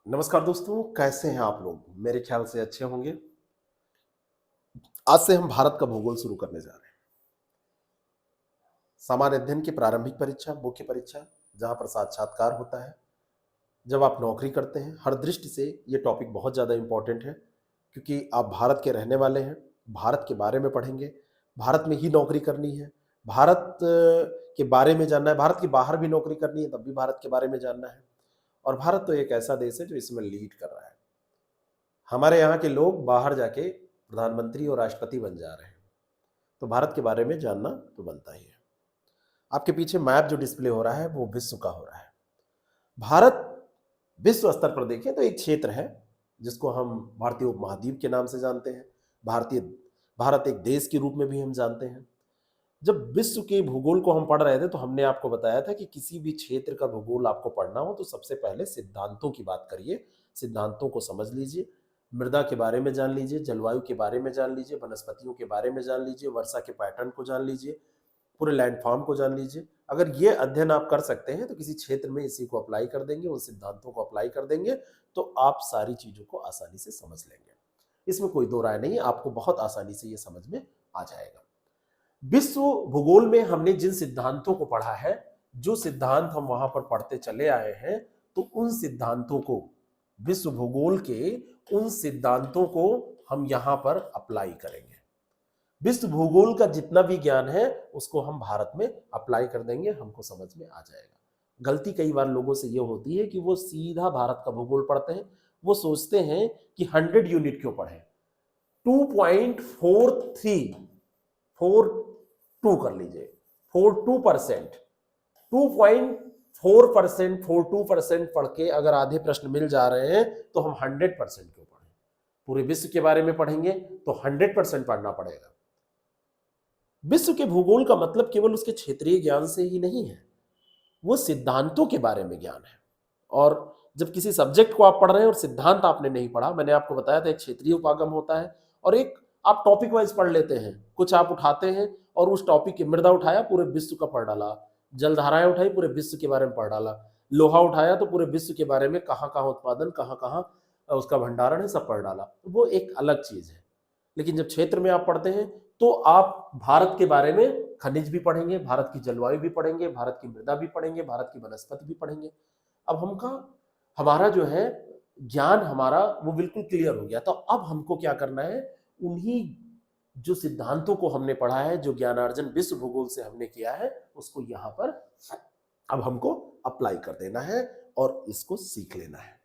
नमस्कार दोस्तों, कैसे हैं आप लोग? मेरे ख्याल से अच्छे होंगे। आज से हम भारत का भूगोल शुरू करने जा रहे हैं। सामान्य अध्ययन की प्रारंभिक परीक्षा, मुख्य परीक्षा, जहां पर साक्षात्कार होता है, जब आप नौकरी करते हैं, हर दृष्टि से ये टॉपिक बहुत ज़्यादा इम्पोर्टेंट है, क्योंकि आप भारत के रहने वाले हैं, भारत के बारे में पढ़ेंगे, भारत में ही नौकरी करनी है, भारत के बारे में जानना है, भारत के बाहर भी नौकरी करनी है, तब भी भारत के बारे में जानना है। और भारत तो एक ऐसा देश है जो इसमें लीड कर रहा है। हमारे यहाँ के लोग बाहर जाके प्रधानमंत्री और राष्ट्रपति बन जा रहे हैं, तो भारत के बारे में जानना तो बनता ही है। आपके पीछे मैप जो डिस्प्ले हो रहा है वो विश्व का हो रहा है। भारत विश्व स्तर पर देखें तो एक क्षेत्र है जिसको हम भारतीय उपमहाद्वीप के नाम से जानते हैं। भारत एक देश के रूप में भी हम जानते हैं। जब विश्व के भूगोल को हम पढ़ रहे थे तो हमने आपको बताया था कि किसी भी क्षेत्र का भूगोल आपको पढ़ना हो तो सबसे पहले सिद्धांतों की बात करिए, सिद्धांतों को समझ लीजिए, मृदा के बारे में जान लीजिए, जलवायु के बारे में जान लीजिए, वनस्पतियों के बारे में जान लीजिए, वर्षा के पैटर्न को जान लीजिए, पूरे लैंडफॉर्म को जान लीजिए। अगर ये अध्ययन आप कर सकते हैं तो किसी क्षेत्र में इसी को अप्लाई कर देंगे, उन सिद्धांतों को अप्लाई कर देंगे तो आप सारी चीज़ों को आसानी से समझ लेंगे। इसमें कोई दो राय नहीं, आपको बहुत आसानी से ये समझ में आ जाएगा। विश्व भूगोल में हमने जिन सिद्धांतों को पढ़ा है, जो सिद्धांत हम वहां पर पढ़ते चले आए हैं, तो उन सिद्धांतों को, विश्व भूगोल के उन सिद्धांतों को हम यहां पर अप्लाई करेंगे। विश्व भूगोल का जितना भी ज्ञान है उसको हम भारत में अप्लाई कर देंगे, हमको समझ में आ जाएगा। गलती कई बार लोगों से ये होती है कि वो सीधा भारत का भूगोल पढ़ते हैं। वो सोचते हैं कि 100 यूनिट क्यों पढ़े, 2.42 कर लीजिए, 42%, 2.4%, 42% पढ़ के अगर आधे प्रश्न मिल जा रहे हैं तो हम 100% क्यों पढ़ें? पूरे विश्व के बारे में पढ़ेंगे तो 100% पढ़ना पड़ेगा। विश्व के भूगोल का मतलब केवल उसके क्षेत्रीय ज्ञान से ही नहीं है, वो सिद्धांतों के बारे में ज्ञान है। और जब किसी सब्जेक्ट को आप पढ़ रहे हैं और सिद्धांत आपने नहीं पढ़ा, मैंने आपको बताया था एक क्षेत्रीय उपागम होता है और एक आप टॉपिक वाइज पढ़ लेते हैं। कुछ आप उठाते हैं और उस टॉपिक की, मृदा उठाया पूरे विश्व का पढ़ डाला, जलधाराएं उठाई पूरे विश्व के बारे में पढ़ डाला, लोहा उठाया तो पूरे विश्व के बारे में कहाँ कहाँ उत्पादन, कहाँ कहाँ उसका भंडारण है, सब पढ़ डाला। वो एक अलग चीज है। लेकिन जब क्षेत्र में आप पढ़ते हैं तो आप भारत के बारे में खनिज भी पढ़ेंगे, भारत की जलवायु भी पढ़ेंगे, भारत की मृदा भी पढ़ेंगे, भारत की वनस्पति भी पढ़ेंगे। अब हमारा जो है ज्ञान हमारा वो बिल्कुल क्लियर हो गया। तो अब हमको क्या करना है, उन्हीं जो सिद्धांतों को हमने पढ़ा है, जो ज्ञानार्जन विश्व भूगोल से हमने किया है, उसको यहां पर अब हमको अप्लाई कर देना है और इसको सीख लेना है।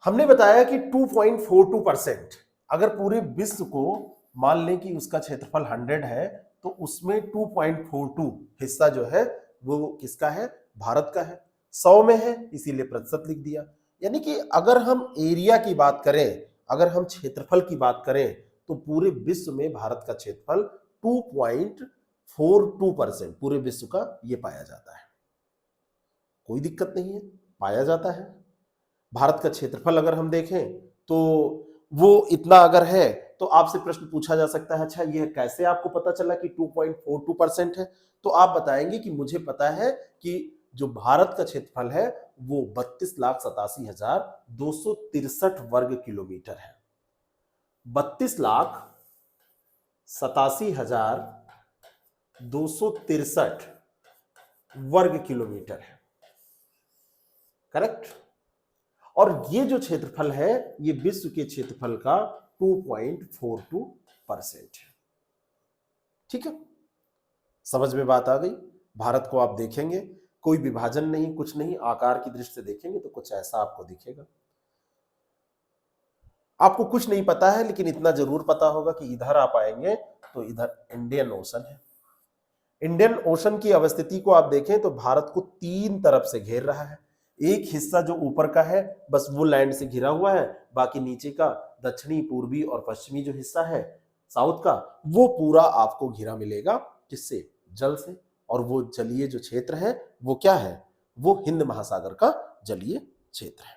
हमने बताया कि 2.42%, अगर पूरे विश्व को मान लें कि उसका क्षेत्रफल 100 है तो उसमें 2.42 हिस्सा जो है वो किसका है? भारत का है। 100 में है इसीलिए प्रतिशत लिख दिया। यानी कि अगर हम एरिया की बात करें, अगर हम क्षेत्रफल की बात करें तो पूरे विश्व में भारत का क्षेत्रफल 2.42% पूरे विश्व का ये पाया जाता है। कोई दिक्कत नहीं है, पाया जाता है। भारत का क्षेत्रफल अगर हम देखें तो वो इतना अगर है तो आपसे प्रश्न पूछा जा सकता है, अच्छा यह कैसे आपको पता चला कि 2.42% है? तो आप बताएंगे कि मुझे पता है कि जो भारत का क्षेत्रफल है वो 32,87,263 वर्ग किलोमीटर है। 32,87,263 वर्ग किलोमीटर है, करेक्ट? और ये जो क्षेत्रफल है ये विश्व के क्षेत्रफल का 2.42% है। ठीक है, समझ में बात आ गई? भारत को आप देखेंगे, कोई विभाजन नहीं, कुछ नहीं, आकार की दृष्टि से देखेंगे तो कुछ ऐसा आपको दिखेगा। आपको कुछ नहीं पता है लेकिन इतना जरूर पता होगा कि इधर आप आएंगे तो इधर इंडियन ओशन है। इंडियन ओशन की अवस्थिति को आप देखें तो भारत को 3 तरफ से घेर रहा है। एक हिस्सा जो ऊपर का है बस वो लैंड से घिरा हुआ है, बाकी नीचे का दक्षिणी, पूर्वी और पश्चिमी जो हिस्सा है साउथ का, वो पूरा आपको घिरा मिलेगा। किससे? जल से। और वो जलीय जो क्षेत्र है वो क्या है? वो हिंद महासागर का जलीय क्षेत्र है।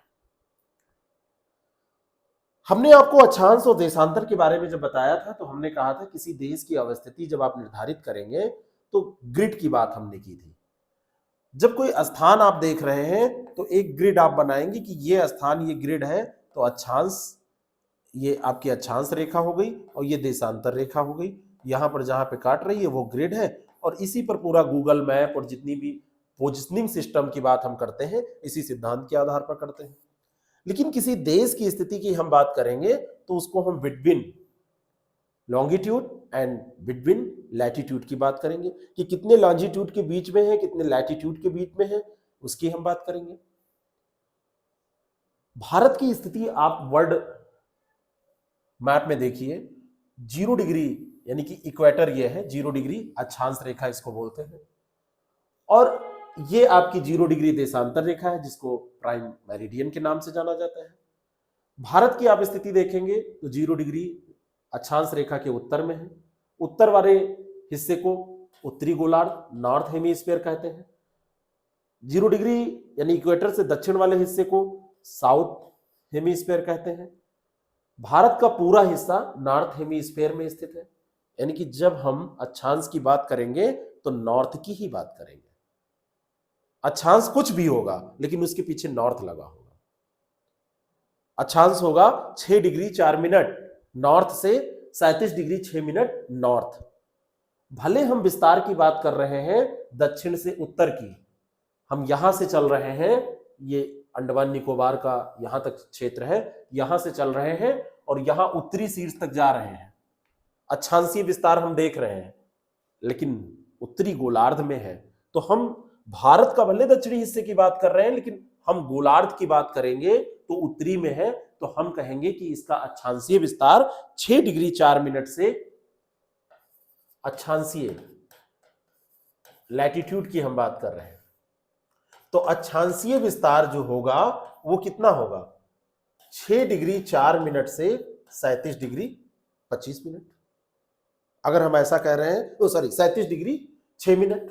हमने आपको अक्षांश और देशांतर के बारे में जब बताया था तो हमने कहा था किसी देश की अवस्थिति जब आप निर्धारित करेंगे तो ग्रिड की बात हमने की थी। जब कोई स्थान आप देख रहे हैं तो एक ग्रिड आप बनाएंगे कि ये स्थान, ये ग्रिड है, तो अक्षांश, ये आपकी अक्षांश रेखा हो गई और ये देशांतर रेखा हो गई। यहां पर जहां पे काट रही है वो ग्रिड है, और इसी पर पूरा गूगल मैप और जितनी भी पोजिशनिंग सिस्टम की बात हम करते हैं इसी सिद्धांत के आधार पर करते हैं। लेकिन किसी देश की स्थिति की हम बात करेंगे तो उसको हम between longitude and between latitude की बात करेंगे, कि कितने लॉन्जिट्यूड के बीच में है, कितने लैटिट्यूड के बीच में है, उसकी हम बात करेंगे। भारत की स्थिति आप वर्ल्ड मैप में देखिए, 0 डिग्री यानी कि इक्वेटर ये है, 0 डिग्री अक्षांश रेखा इसको बोलते हैं, और ये आपकी 0 डिग्री देशांतर रेखा है जिसको प्राइम मेरिडियन के नाम से जाना जाता है। भारत की आप स्थिति देखेंगे तो 0 डिग्री अक्षांश रेखा के उत्तर में है, उत्तर वाले हिस्से को उत्तरी गोलार्ध नॉर्थ हेमीस्फीयर कहते हैं। 0 डिग्री यानी इक्वेटर से दक्षिण वाले हिस्से को साउथ हेमीस्फीयर कहते हैं। भारत का पूरा हिस्सा नॉर्थ हेमीस्फीयर में स्थित है, यानी कि जब हम अक्षांश की बात करेंगे तो नॉर्थ की ही बात करेंगे। अक्षांश कुछ भी होगा लेकिन उसके पीछे नॉर्थ लगा होगा। अक्षांश होगा 6 डिग्री 4 मिनट नॉर्थ से 37 डिग्री 6 मिनट नॉर्थ। भले हम विस्तार की बात कर रहे हैं दक्षिण से उत्तर की, हम यहां से चल रहे हैं, ये अंडमान निकोबार का यहां तक क्षेत्र है, यहां से चल रहे हैं और यहां उत्तरी शीर्ष तक जा रहे हैं। अक्षांशीय विस्तार हम देख रहे हैं लेकिन उत्तरी गोलार्ध में है, तो हम भारत का भले दक्षिणी हिस्से की बात कर रहे हैं लेकिन हम गोलार्ध की बात करेंगे तो उत्तरी में है, तो हम कहेंगे कि इसका अक्षांशीय विस्तार 6 डिग्री 4 मिनट से, अक्षांशीय लैटिट्यूड की हम बात कर रहे हैं, तो अक्षांशीय विस्तार जो होगा वो कितना होगा, 6 डिग्री 4 मिनट से 37 डिग्री 25 मिनट। अगर हम ऐसा कह रहे हैं तो 37 डिग्री 6 मिनट,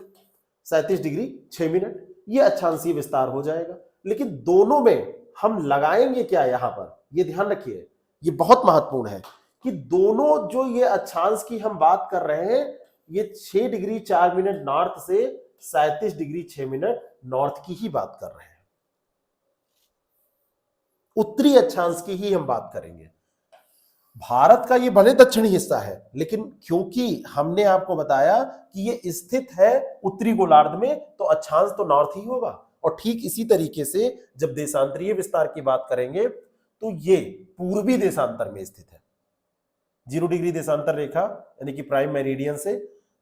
37 डिग्री 6 मिनट, ये अक्षांशीय विस्तार हो जाएगा। लेकिन दोनों में हम लगाएंगे क्या, यहां पर ये ध्यान रखिए, ये बहुत महत्वपूर्ण है कि दोनों जो ये अक्षांश की हम बात कर रहे हैं, ये 6 डिग्री 4 मिनट नॉर्थ से 37 डिग्री 6 मिनट नॉर्थ की ही बात कर रहे हैं, उत्तरी अक्षांश की ही हम बात करेंगे। भारत का ये भले दक्षिणी हिस्सा है लेकिन क्योंकि हमने आपको बताया कि ये स्थित है उत्तरी गोलार्ध में, तो अक्षांश तो नॉर्थ ही होगा। और ठीक इसी तरीके से जब देशांतरीय विस्तार की बात करेंगे तो ये पूर्वी देशांतर में स्थित है। 0 डिग्री देशांतर रेखा यानी कि प्राइम मेरिडियन से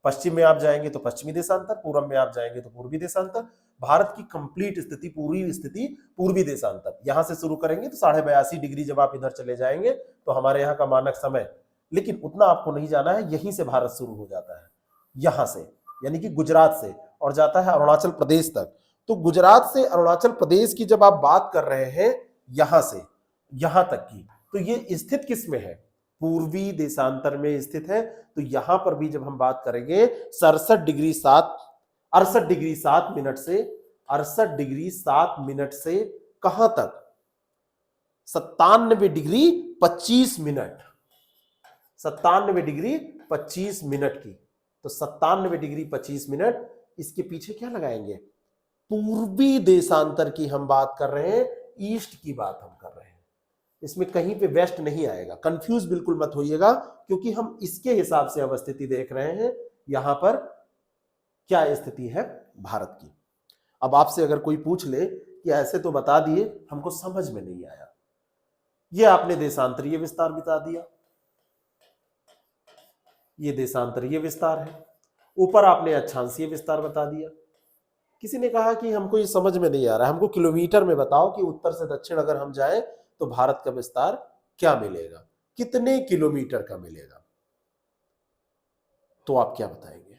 पश्चिम में आप जाएंगे तो पश्चिमी देशांतर, पूर्व में आप जाएंगे तो पूर्वी देशांतर। भारत की कंप्लीट स्थिति, पूरी स्थिति पूर्वी देशांतर। यहां से शुरू करेंगे तो 82.5 डिग्री जब आप इधर चले जाएंगे तो हमारे यहाँ का मानक समय, लेकिन उतना आपको नहीं जाना है, यहीं से भारत शुरू हो जाता है, यहां से यानी कि गुजरात से, और जाता है अरुणाचल प्रदेश तक। तो गुजरात से अरुणाचल प्रदेश की जब आप बात कर रहे हैं यहां से यहां तक की, तो ये स्थित किस में है, पूर्वी देशांतर में स्थित है। तो यहां पर भी जब हम बात करेंगे 68 डिग्री 7 मिनट से 68 डिग्री 7 मिनट से कहां तक, 97 डिग्री 25 मिनट, 97 डिग्री 25 मिनट की। तो 97 डिग्री 25 मिनट, इसके पीछे क्या लगाएंगे, पूर्वी देशांतर की हम बात कर रहे हैं, ईस्ट की बात हम कर रहे हैं, इसमें कहीं पे वेस्ट नहीं आएगा। कंफ्यूज बिल्कुल मत होइएगा क्योंकि हम इसके हिसाब से अवस्थिति देख रहे हैं, यहां पर क्या स्थिति है भारत की। अब आपसे अगर कोई पूछ ले कि ऐसे तो बता दिए, हमको समझ में नहीं आया, ये आपने देशांतरीय विस्तार बता दिया, ये देशांतरीय विस्तार है, ऊपर आपने अक्षांशीय विस्तार बता दिया। किसी ने कहा कि हमको ये समझ में नहीं आ रहा, हमको किलोमीटर में बताओ कि उत्तर से दक्षिण अगर हम जाएं तो भारत का विस्तार क्या मिलेगा, कितने किलोमीटर का मिलेगा, तो आप क्या बताएंगे।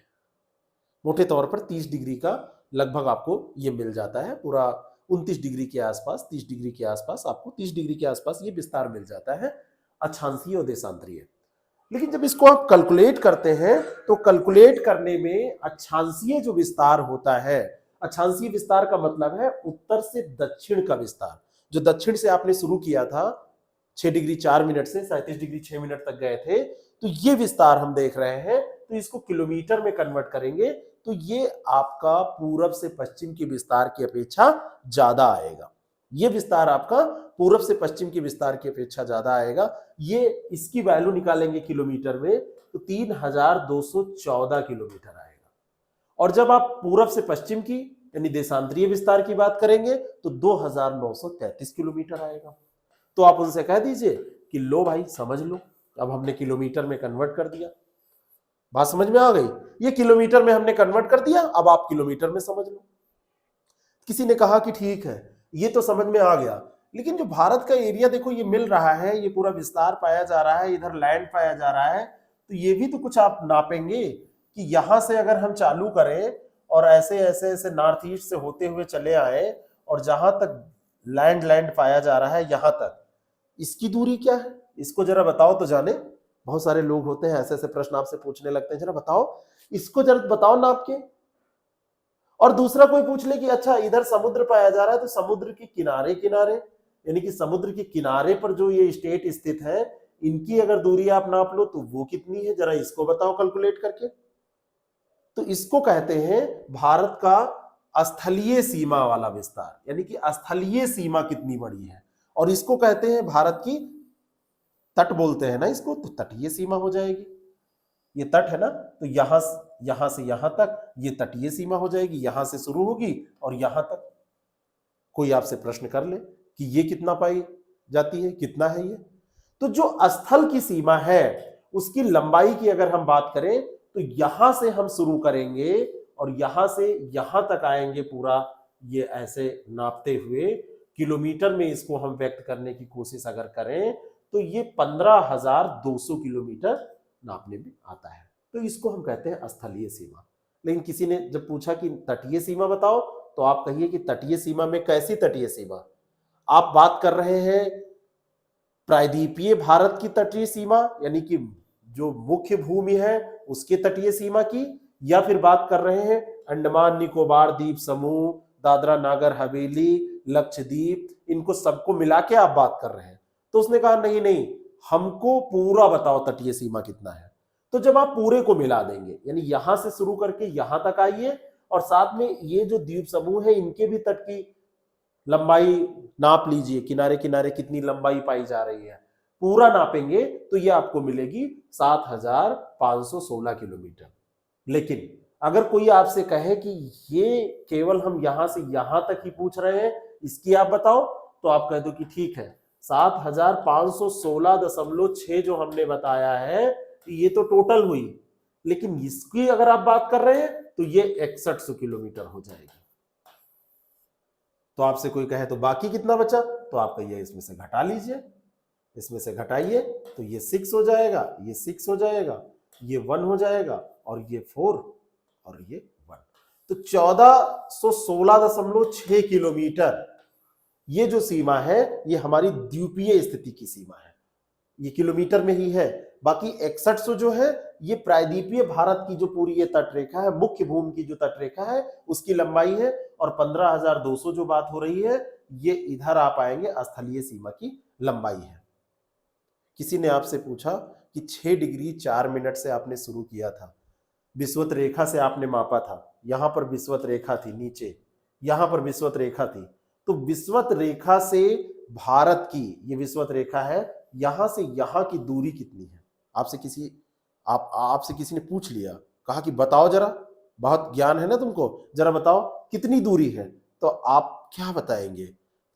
मोटे तौर पर 30 डिग्री का लगभग आपको ये मिल जाता है, पूरा 29 डिग्री के आसपास, 30 डिग्री के आसपास, आपको 30 डिग्री के आसपास ये विस्तार मिल जाता है अक्षांशीय और देशांतरीय। लेकिन जब इसको आप कैलकुलेट करते हैं तो कैलकुलेट करने में अक्षांशीय जो विस्तार होता है, अक्षांशीय विस्तार का मतलब है उत्तर से दक्षिण का विस्तार। जो दक्षिण से आपने शुरू किया था 6 डिग्री 4 मिनट से 37 डिग्री 6 मिनट तक गए थे, तो ये विस्तार हम देख रहे हैं, तो इसको किलोमीटर में कन्वर्ट करेंगे तो ये आपका पूरब से पश्चिम की विस्तार की अपेक्षा ज्यादा आएगा। ये विस्तार आपका पूरब से पश्चिम की विस्तार की अपेक्षा ज्यादा आएगा। ये इसकी वैल्यू निकालेंगे किलोमीटर में तो 3214 किलोमीटर आएगा। और जब आप पूरब से पश्चिम की यानी देशांतरीय विस्तार की बात करेंगे तो 2933 किलोमीटर आएगा। तो आप उनसे कह दीजिए कि लो भाई समझ लो, अब हमने किलोमीटर में कन्वर्ट कर दिया। बात समझ में आ गई? ये किलोमीटर में हमने कन्वर्ट कर दिया, अब आप किलोमीटर में समझ लो। किसी ने कहा कि ठीक है ये तो समझ में आ गया, लेकिन जो भारत का एरिया देखो ये मिल रहा है, ये पूरा विस्तार पाया जा रहा है, इधर लैंड पाया जा रहा है, तो ये भी तो कुछ आप नापेंगे कि यहां से अगर हम चालू करें और ऐसे ऐसे ऐसे नॉर्थ ईस्ट से होते हुए चले आए और जहां तक लैंड पाया जा रहा है यहां तक, इसकी दूरी क्या है? इसको जरा बताओ तो जाने। बहुत सारे लोग होते हैं ऐसे ऐसे प्रश्न आपसे पूछने लगते हैं, जरा बताओ इसको, जरा बताओ नाप के। और दूसरा कोई पूछ ले कि अच्छा इधर समुद्र पाया जा रहा है तो समुद्र के किनारे किनारे यानी कि समुद्र के किनारे पर जो ये स्टेट स्थित है इनकी अगर दूरी आप नाप लो तो वो कितनी है, जरा इसको बताओ कैलकुलेट करके। तो इसको कहते हैं भारत का स्थलीय सीमा वाला विस्तार, यानी कि स्थलीय सीमा कितनी बड़ी है। और इसको कहते हैं भारत की तट बोलते हैं ना इसको, तो तटीय सीमा हो जाएगी। ये तट है ना, तो यहां से यहां तक ये तटीय सीमा हो जाएगी, यहां से शुरू होगी और यहां तक। कोई आपसे प्रश्न कर ले कि ये कितना पाई जाती है, कितना है ये, तो जो स्थल की सीमा है उसकी लंबाई की अगर हम बात करें तो यहां से हम शुरू करेंगे और यहां से यहां तक आएंगे पूरा, ये ऐसे नापते हुए किलोमीटर में इसको हम व्यक्त करने की कोशिश अगर करें तो ये 15,200 किलोमीटर नापने में आता है। तो इसको हम कहते हैं स्थलीय सीमा। लेकिन किसी ने जब पूछा कि तटीय सीमा बताओ तो आप कहिए कि तटीय सीमा में कैसी तटीय सीमा? आप बात कर रहे हैं प्रायद्वीपीय भारत की तटीय सीमा यानी कि जो मुख्य भूमि है उसके तटीय सीमा की, या फिर बात कर रहे हैं अंडमान निकोबार द्वीप समूह, दादरा नागर हवेली, लक्षद्वीप, इनको सबको मिला के आप बात कर रहे हैं? तो उसने कहा नहीं नहीं, हमको पूरा बताओ तटीय सीमा कितना है। तो जब आप पूरे को मिला देंगे यानी यहां से शुरू करके यहां तक आइए और साथ में ये जो द्वीप समूह है इनके भी तट की लंबाई नाप लीजिए, किनारे किनारे कितनी लंबाई पाई जा रही है, पूरा नापेंगे तो ये आपको मिलेगी 7,516 किलोमीटर। लेकिन अगर कोई आपसे कहे कि ये केवल हम यहां से यहां तक ही पूछ रहे हैं, इसकी आप बताओ, तो आप कह दो कि ठीक है 7,516.6 जो हमने बताया है ये तो टोटल हुई, लेकिन इसकी अगर आप बात कर रहे हैं तो ये 6100 किलोमीटर हो जाएगी। तो आपसे कोई कहे तो बाकी कितना बचा, तो आप कहिए इसमें से घटा लीजिए, इसमें से घटाइए तो ये 6 हो जाएगा, ये 6 हो जाएगा, ये 1 हो जाएगा और ये 4 और ये 1। तो 1416.6 किलोमीटर ये जो सीमा है ये हमारी द्वीपीय स्थिति की सीमा है, ये किलोमीटर में ही है। बाकी 6100 जो है ये प्रायद्वीपीय भारत की जो पूरी ये तटरेखा है, मुख्य भूमि की जो तटरेखा है उसकी लंबाई है, और 15,200 जो बात हो रही है ये इधर आप आएंगे स्थलीय सीमा की लंबाई है। किसी ने आपसे पूछा कि 6 डिग्री 4 मिनट से आपने शुरू किया था, विषुवत रेखा से आपने मापा था, यहां पर विषुवत रेखा थी नीचे, यहां पर विषुवत रेखा थी, तो विषुवत रेखा से भारत की ये विषुवत रेखा है, यहां से यहां की दूरी कितनी है? आपसे किसी ने पूछ लिया, कहा कि बताओ जरा, बहुत ज्ञान है ना तुमको, जरा बताओ कितनी दूरी है, तो आप क्या बताएंगे?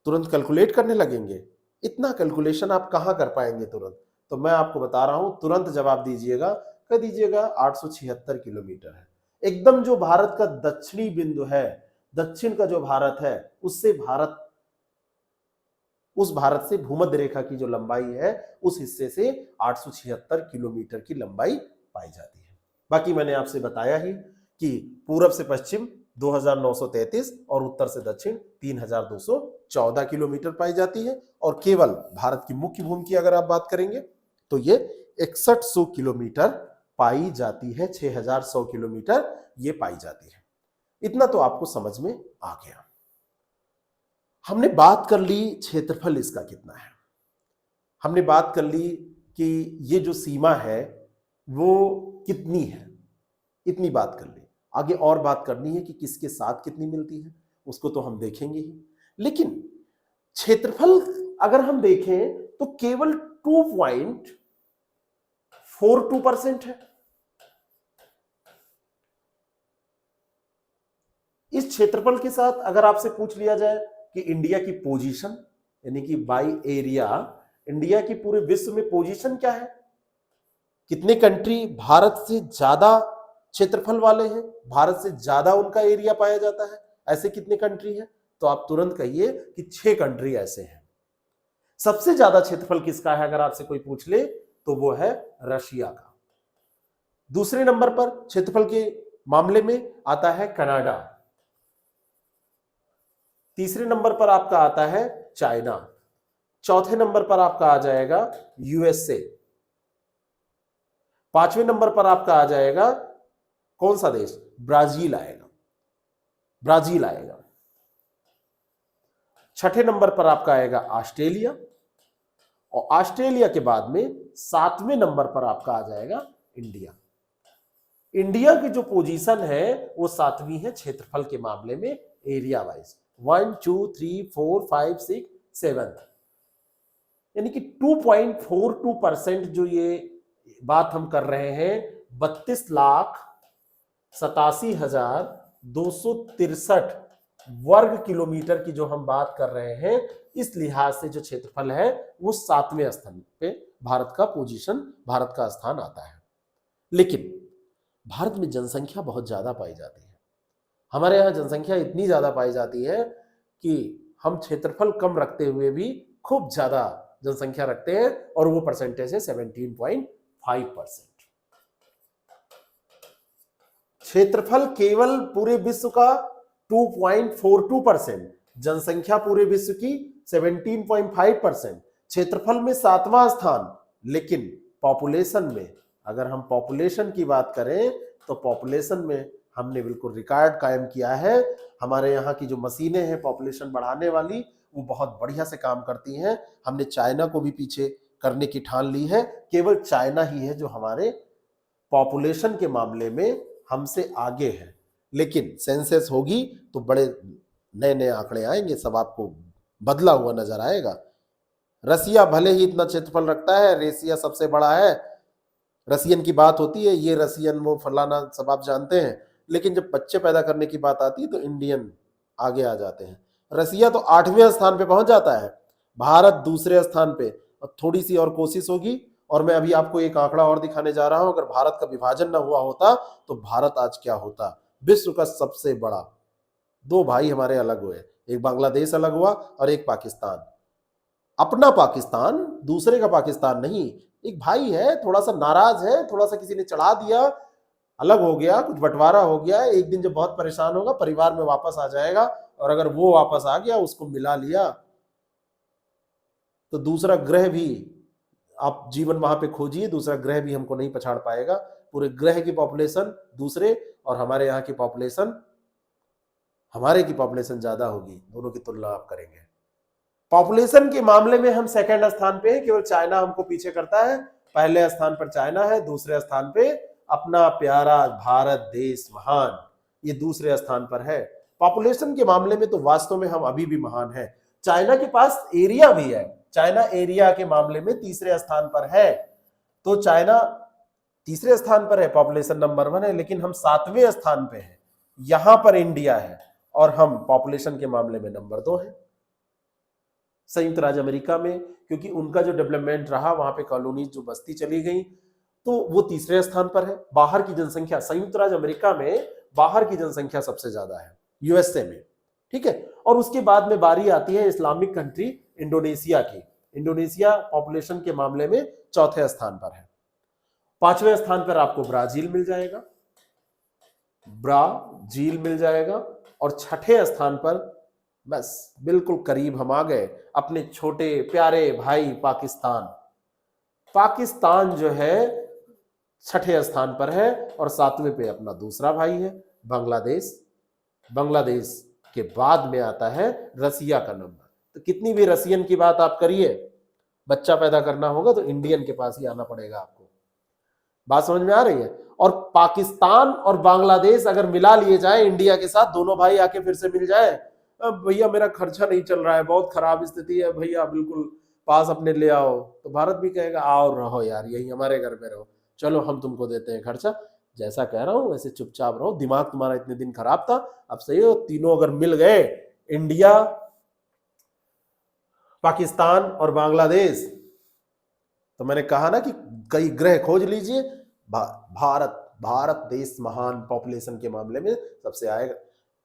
तुरंत कैलकुलेट करने लगेंगे? इतना कैलकुलेशन आप कहां कर पाएंगे तुरंत? तो मैं आपको बता रहा हूं, तुरंत जवाब दीजिएगा, कह दीजिएगा 876 किलोमीटर है। एकदम जो भारत का दक्षिणी बिंदु है, दक्षिण का जो भारत है उस भारत से भूमध्य रेखा की जो लंबाई है उस हिस्से से 876 किलोमीटर की लंबाई पाई जाती है। बाकी मैंने आपसे बताया ही कि पूरब से पश्चिम 2,933 और उत्तर से दक्षिण 3,214 किलोमीटर पाई जाती है, और केवल भारत की मुख्य भूमि की अगर आप बात करेंगे तो ये 6100 किलोमीटर पाई जाती है, 6,100 किलोमीटर ये पाई जाती है। इतना तो आपको समझ में आ गया। हमने बात कर ली क्षेत्रफल इसका कितना है, हमने बात कर ली कि ये जो सीमा है वो कितनी है, इतनी बात कर ली। आगे और बात करनी है कि किसके साथ कितनी मिलती है, उसको तो हम देखेंगे ही। लेकिन क्षेत्रफल अगर हम देखें तो केवल 2.42% है। इस क्षेत्रफल के साथ अगर आपसे पूछ लिया जाए कि इंडिया की पोजीशन यानी कि बाय एरिया, इंडिया की पूरे विश्व में पोजीशन क्या है, कितने कंट्री भारत से ज्यादा क्षेत्रफल वाले हैं, भारत से ज्यादा उनका एरिया पाया जाता है, ऐसे कितने कंट्री हैं, तो आप तुरंत कहिए कि 6 कंट्री ऐसे हैं। सबसे ज्यादा क्षेत्रफल किसका है अगर आपसे कोई पूछ ले तो वो है रशिया का। दूसरे नंबर पर क्षेत्रफल के मामले में आता है कनाडा। तीसरे नंबर पर आपका आता है चाइना। चौथे नंबर पर आपका आ जाएगा यूएसए। पांचवें नंबर पर आपका आ जाएगा कौन सा देश, ब्राजील आएगा, ब्राजील आएगा। छठे नंबर पर आपका आएगा ऑस्ट्रेलिया, और ऑस्ट्रेलिया के बाद में 7वें नंबर पर आपका आ जाएगा इंडिया। इंडिया की जो पोजीशन है वो 7वीं है क्षेत्रफल के मामले में एरिया वाइज, 1 2 3 4 5 6 7, यानी कि 2.42% जो ये बात हम कर रहे हैं 32,87,263 वर्ग किलोमीटर की जो हम बात कर रहे हैं, इस लिहाज से जो क्षेत्रफल है वो 7वें स्थान पे भारत का पोजीशन, भारत का स्थान आता है। लेकिन भारत में जनसंख्या बहुत ज्यादा पाई जाती है। हमारे यहाँ जनसंख्या इतनी ज्यादा पाई जाती है कि हम क्षेत्रफल कम रखते हुए भी खूब ज्यादा जनसंख्या रखते हैं, और वो परसेंटेज है 17.5%। क्षेत्रफल केवल पूरे विश्व का 2.42%, जनसंख्या पूरे विश्व की 17.5%, क्षेत्रफल में 7वां स्थान। लेकिन पॉपुलेशन में अगर हम पॉपुलेशन की बात करें तो पॉपुलेशन में हमने बिल्कुल रिकॉर्ड कायम किया है। हमारे यहाँ की जो मशीनें हैं पॉपुलेशन बढ़ाने वाली, वो बहुत बढ़िया से काम करती हैं। हमने चाइना को भी पीछे करने की ठान ली है। केवल चाइना ही है जो हमारे पॉपुलेशन के मामले में हमसे आगे है। लेकिन सेंसस होगी तो बड़े नए नए आंकड़े आएंगे, सब आपको बदला हुआ नजर आएगा। रसिया भले ही इतना क्षेत्रफल रखता है, रसिया सबसे बड़ा है, रसियन की बात होती है, ये रसियन वो फलाना सब आप जानते हैं, लेकिन जब बच्चे पैदा करने की बात आती है तो इंडियन आगे आ जाते हैं। रसिया तो 8वें स्थान पे पहुंच जाता है, भारत दूसरे स्थान पे। और थोड़ी सी और कोशिश होगी, और मैं अभी आपको एक आंकड़ा और दिखाने जा रहा हूं, अगर भारत का विभाजन न हुआ होता तो भारत आज क्या होता। विश्व का सबसे बड़ा, 2 भाई हमारे अलग हुए, एक बांग्लादेश अलग हुआ और एक पाकिस्तान। अपना पाकिस्तान, दूसरे का पाकिस्तान नहीं, एक भाई है, थोड़ा सा नाराज है, थोड़ा सा किसी ने चढ़ा दिया, अलग हो गया, कुछ बंटवारा हो गया। एक दिन जब बहुत परेशान होगा परिवार में वापस आ जाएगा, और अगर वो वापस आ गया, उसको मिला लिया, तो दूसरा ग्रह भी आप जीवन वहां पे खोजिए, दूसरा ग्रह भी हमको नहीं पछाड़ पाएगा। पूरे ग्रह की पॉपुलेशन दूसरे और हमारे यहाँ की पॉपुलेशन, हमारे की पॉपुलेशन ज्यादा होगी, दोनों की तुलना आप करेंगे। पॉपुलेशन के मामले में हम सेकंड स्थान पे हैं, केवल चाइना हमको पीछे करता है। पहले स्थान पर चाइना है, दूसरे स्थान पे अपना प्यारा भारत देश महान, ये दूसरे स्थान पर है। पॉपुलेशन के मामले में तो वास्तव में हम अभी भी महान हैं। चाइना के पास एरिया भी है, चाइना एरिया के मामले में तीसरे स्थान पर है। तो चाइना तीसरे स्थान पर है, पॉपुलेशन नंबर 1 है, लेकिन हम 7वें स्थान पे हैं। यहां पर इंडिया है और हम पॉपुलेशन के मामले में नंबर 2 है। संयुक्त राज्य अमेरिका में, क्योंकि उनका जो डेवलपमेंट रहा, वहां पे कॉलोनी जो बस्ती चली गई, तो वो तीसरे स्थान पर है। बाहर की जनसंख्या संयुक्त राज्य अमेरिका में, बाहर की जनसंख्या सबसे ज्यादा है यूएसए में, ठीक है। और उसके बाद में बारी आती है इस्लामिक कंट्री इंडोनेशिया की। इंडोनेशिया पॉपुलेशन के मामले में चौथे स्थान पर है। 5वें स्थान पर आपको ब्राजील मिल जाएगा, ब्राजील मिल जाएगा। और 6ठे स्थान पर बस बिल्कुल करीब हम आ गए, अपने छोटे प्यारे भाई पाकिस्तान। पाकिस्तान जो है 6ठे स्थान पर है, और 7वें पे अपना दूसरा भाई है बांग्लादेश। बांग्लादेश के बाद में आता है रसिया का नंबर। तो कितनी भी रसियन की बात आप करिए, बच्चा पैदा करना होगा तो इंडियन के पास ही आना पड़ेगा आपको। बात समझ में आ रही है? और पाकिस्तान और बांग्लादेश अगर मिला लिए जाए इंडिया के साथ, दोनों भाई आके फिर से मिल जाए, अब भैया मेरा खर्चा नहीं चल रहा है, बहुत खराब स्थिति है भैया, बिल्कुल पास अपने ले आओ, तो भारत भी कहेगा आओ रहो यार, यही हमारे घर में रहो, चलो हम तुमको देते हैं खर्चा। जैसा कह रहा हूं वैसे चुपचाप रहो, दिमाग तुम्हारा इतने दिन खराब था, अब सही हो, तीनों अगर मिल गए, इंडिया, पाकिस्तान और बांग्लादेश, तो मैंने कहा ना कि कई ग्रह खोज लीजिए, भारत भारत देश महान पॉपुलेशन के मामले में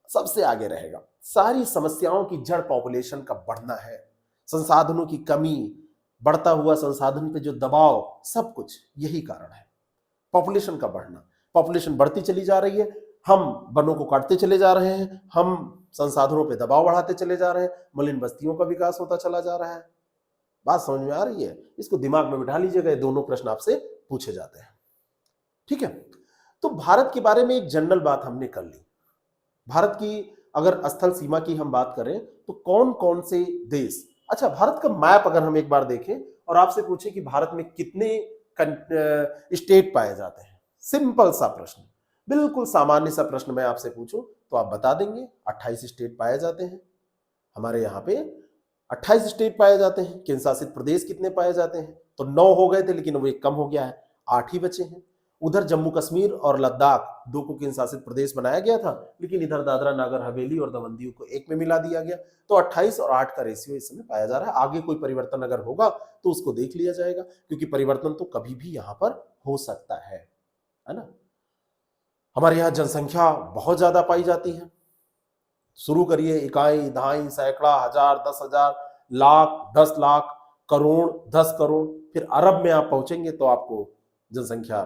सबसे आगे रहेगा। सारी समस्याओं की जड़ पॉपुलेशन का बढ़ना है, संसाधनों की कमी, बढ़ता हुआ संसाधन पे जो दबाव, सब कुछ यही कारण है, पॉपुलेशन का बढ़ना। पॉपुलेशन बढ़ती चली जा रही है, हम वनों को काटते चले जा रहे हैं, हम संसाधनों पे दबाव बढ़ाते चले जा रहे हैं, मलिन बस्तियों का विकास होता चला जा रहा है। बात समझ में आ रही है? इसको दिमाग में बिठा लीजिएगा, ये दोनों प्रश्न आपसे पूछे जाते हैं, ठीक है। तो भारत के बारे में एक जनरल बात हमने कर ली। भारत की अगर स्थल सीमा की हम बात करें तो कौन कौन से देश, अच्छा भारत का मैप अगर हम एक बार देखें और आपसे पूछे कि भारत में कितने स्टेट पाए जाते हैं, सिंपल सा प्रश्न, बिल्कुल सामान्य सा प्रश्न मैं आपसे पूछूं तो आप बता देंगे 28 स्टेट पाए जाते हैं। हमारे यहाँ पे 28 स्टेट पाए जाते हैं। केंद्र शासित प्रदेश कितने पाए जाते हैं? तो 9 हो गए थे, लेकिन वो एक कम हो गया है, 8 ही बचे हैं। उधर जम्मू कश्मीर और लद्दाख 2 को केंद्र शासित प्रदेश बनाया गया था, लेकिन इधर दादरा नागर हवेली और दमन दीव को एक में मिला दिया गया। तो 28 और 8 का रेशियो इस समय पाया जा रहा है। आगे कोई परिवर्तन अगर होगा तो उसको देख लिया जाएगा, क्योंकि परिवर्तन तो कभी भी यहाँ पर हो सकता है ना। हमारे यहाँ जनसंख्या बहुत ज्यादा पाई जाती है, शुरू करिए इकाई, दहाई, सैकड़ा, हजार, 10,000, लाख, 10 लाख, करोड़, 10 करोड़, फिर अरब में आप पहुंचेंगे तो आपको जनसंख्या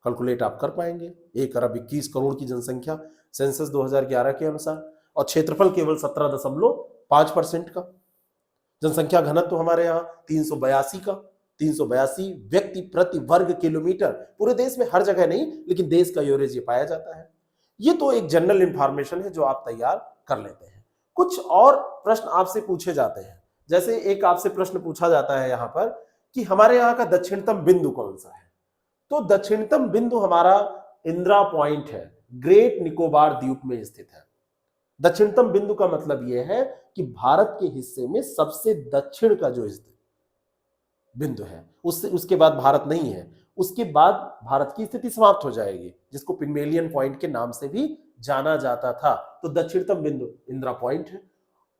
कैलकुलेट आप कर पाएंगे। 1 अरब 21 करोड़ की जनसंख्या सेंसस 2011 के अनुसार, और क्षेत्रफल केवल 17.5% का। जनसंख्या घनत्व तो हमारे यहाँ 382 व्यक्ति प्रति वर्ग किलोमीटर, पूरे देश में हर जगह नहीं, लेकिन देश का एवरेज ये पाया जाता है। ये तो एक जनरल इंफॉर्मेशन है जो आप तैयार कर लेते हैं। कुछ और प्रश्न आपसे पूछे जाते हैं, जैसे एक आपसे प्रश्न पूछा जाता है यहाँ पर कि हमारे यहाँ का दक्षिणतम बिंदु कौन सा है? तो दक्षिणतम बिंदु हमारा इंदिरा पॉइंट है, ग्रेट निकोबार द्वीप में स्थित है। दक्षिणतम बिंदु का मतलब यह है कि भारत के हिस्से में सबसे दक्षिण का जो बिंदु है, उसके बाद भारत नहीं है, उसके बाद भारत की स्थिति समाप्त हो जाएगी, जिसको पिग्मेलियन पॉइंट के नाम से भी जाना जाता था। तो दक्षिणतम बिंदु इंदिरा पॉइंट है।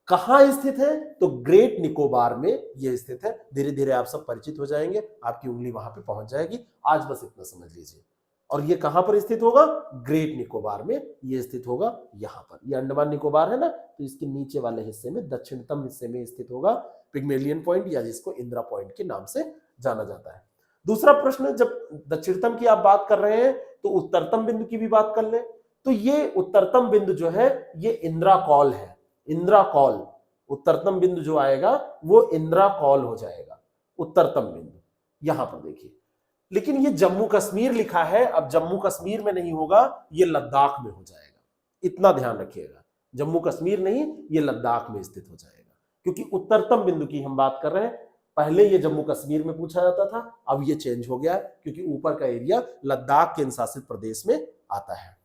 कहां स्थित है? तो ग्रेट निकोबार में यह स्थित है। धीरे धीरे आप सब परिचित हो जाएंगे, आपकी उंगली वहां पे पहुंच जाएगी। आज बस इतना समझ लीजिए। और ये कहां पर स्थित होगा? ग्रेट निकोबार में ये स्थित होगा, यहां पर। ये अंडमान निकोबार है ना, तो इसके नीचे वाले हिस्से में, दक्षिणतम हिस्से में स्थित होगा पिग्मेलियन पॉइंट, या जिसको इंदिरा पॉइंट के नाम से जाना जाता है। दूसरा प्रश्न, जब दक्षिणतम की आप बात कर रहे हैं तो उत्तरतम बिंदु की भी बात कर ले। तो ये उत्तरतम बिंदु जो है ये इंदिरा कॉल है। इंदिरा कॉल, उत्तरतम बिंदु जो आएगा वो इंदिरा कॉल हो जाएगा, उत्तरतम बिंदु। यहां पर देखिए, लेकिन ये जम्मू कश्मीर लिखा है, अब जम्मू कश्मीर में नहीं होगा, ये लद्दाख में हो जाएगा। इतना ध्यान रखिएगा, जम्मू कश्मीर नहीं, ये लद्दाख में स्थित हो जाएगा, क्योंकि उत्तरतम बिंदु की हम बात कर रहे हैं। पहले ये जम्मू कश्मीर में पूछा जाता था, अब ये चेंज हो गया है, क्योंकि ऊपर का एरिया लद्दाख केंद्र शासित प्रदेश में आता है।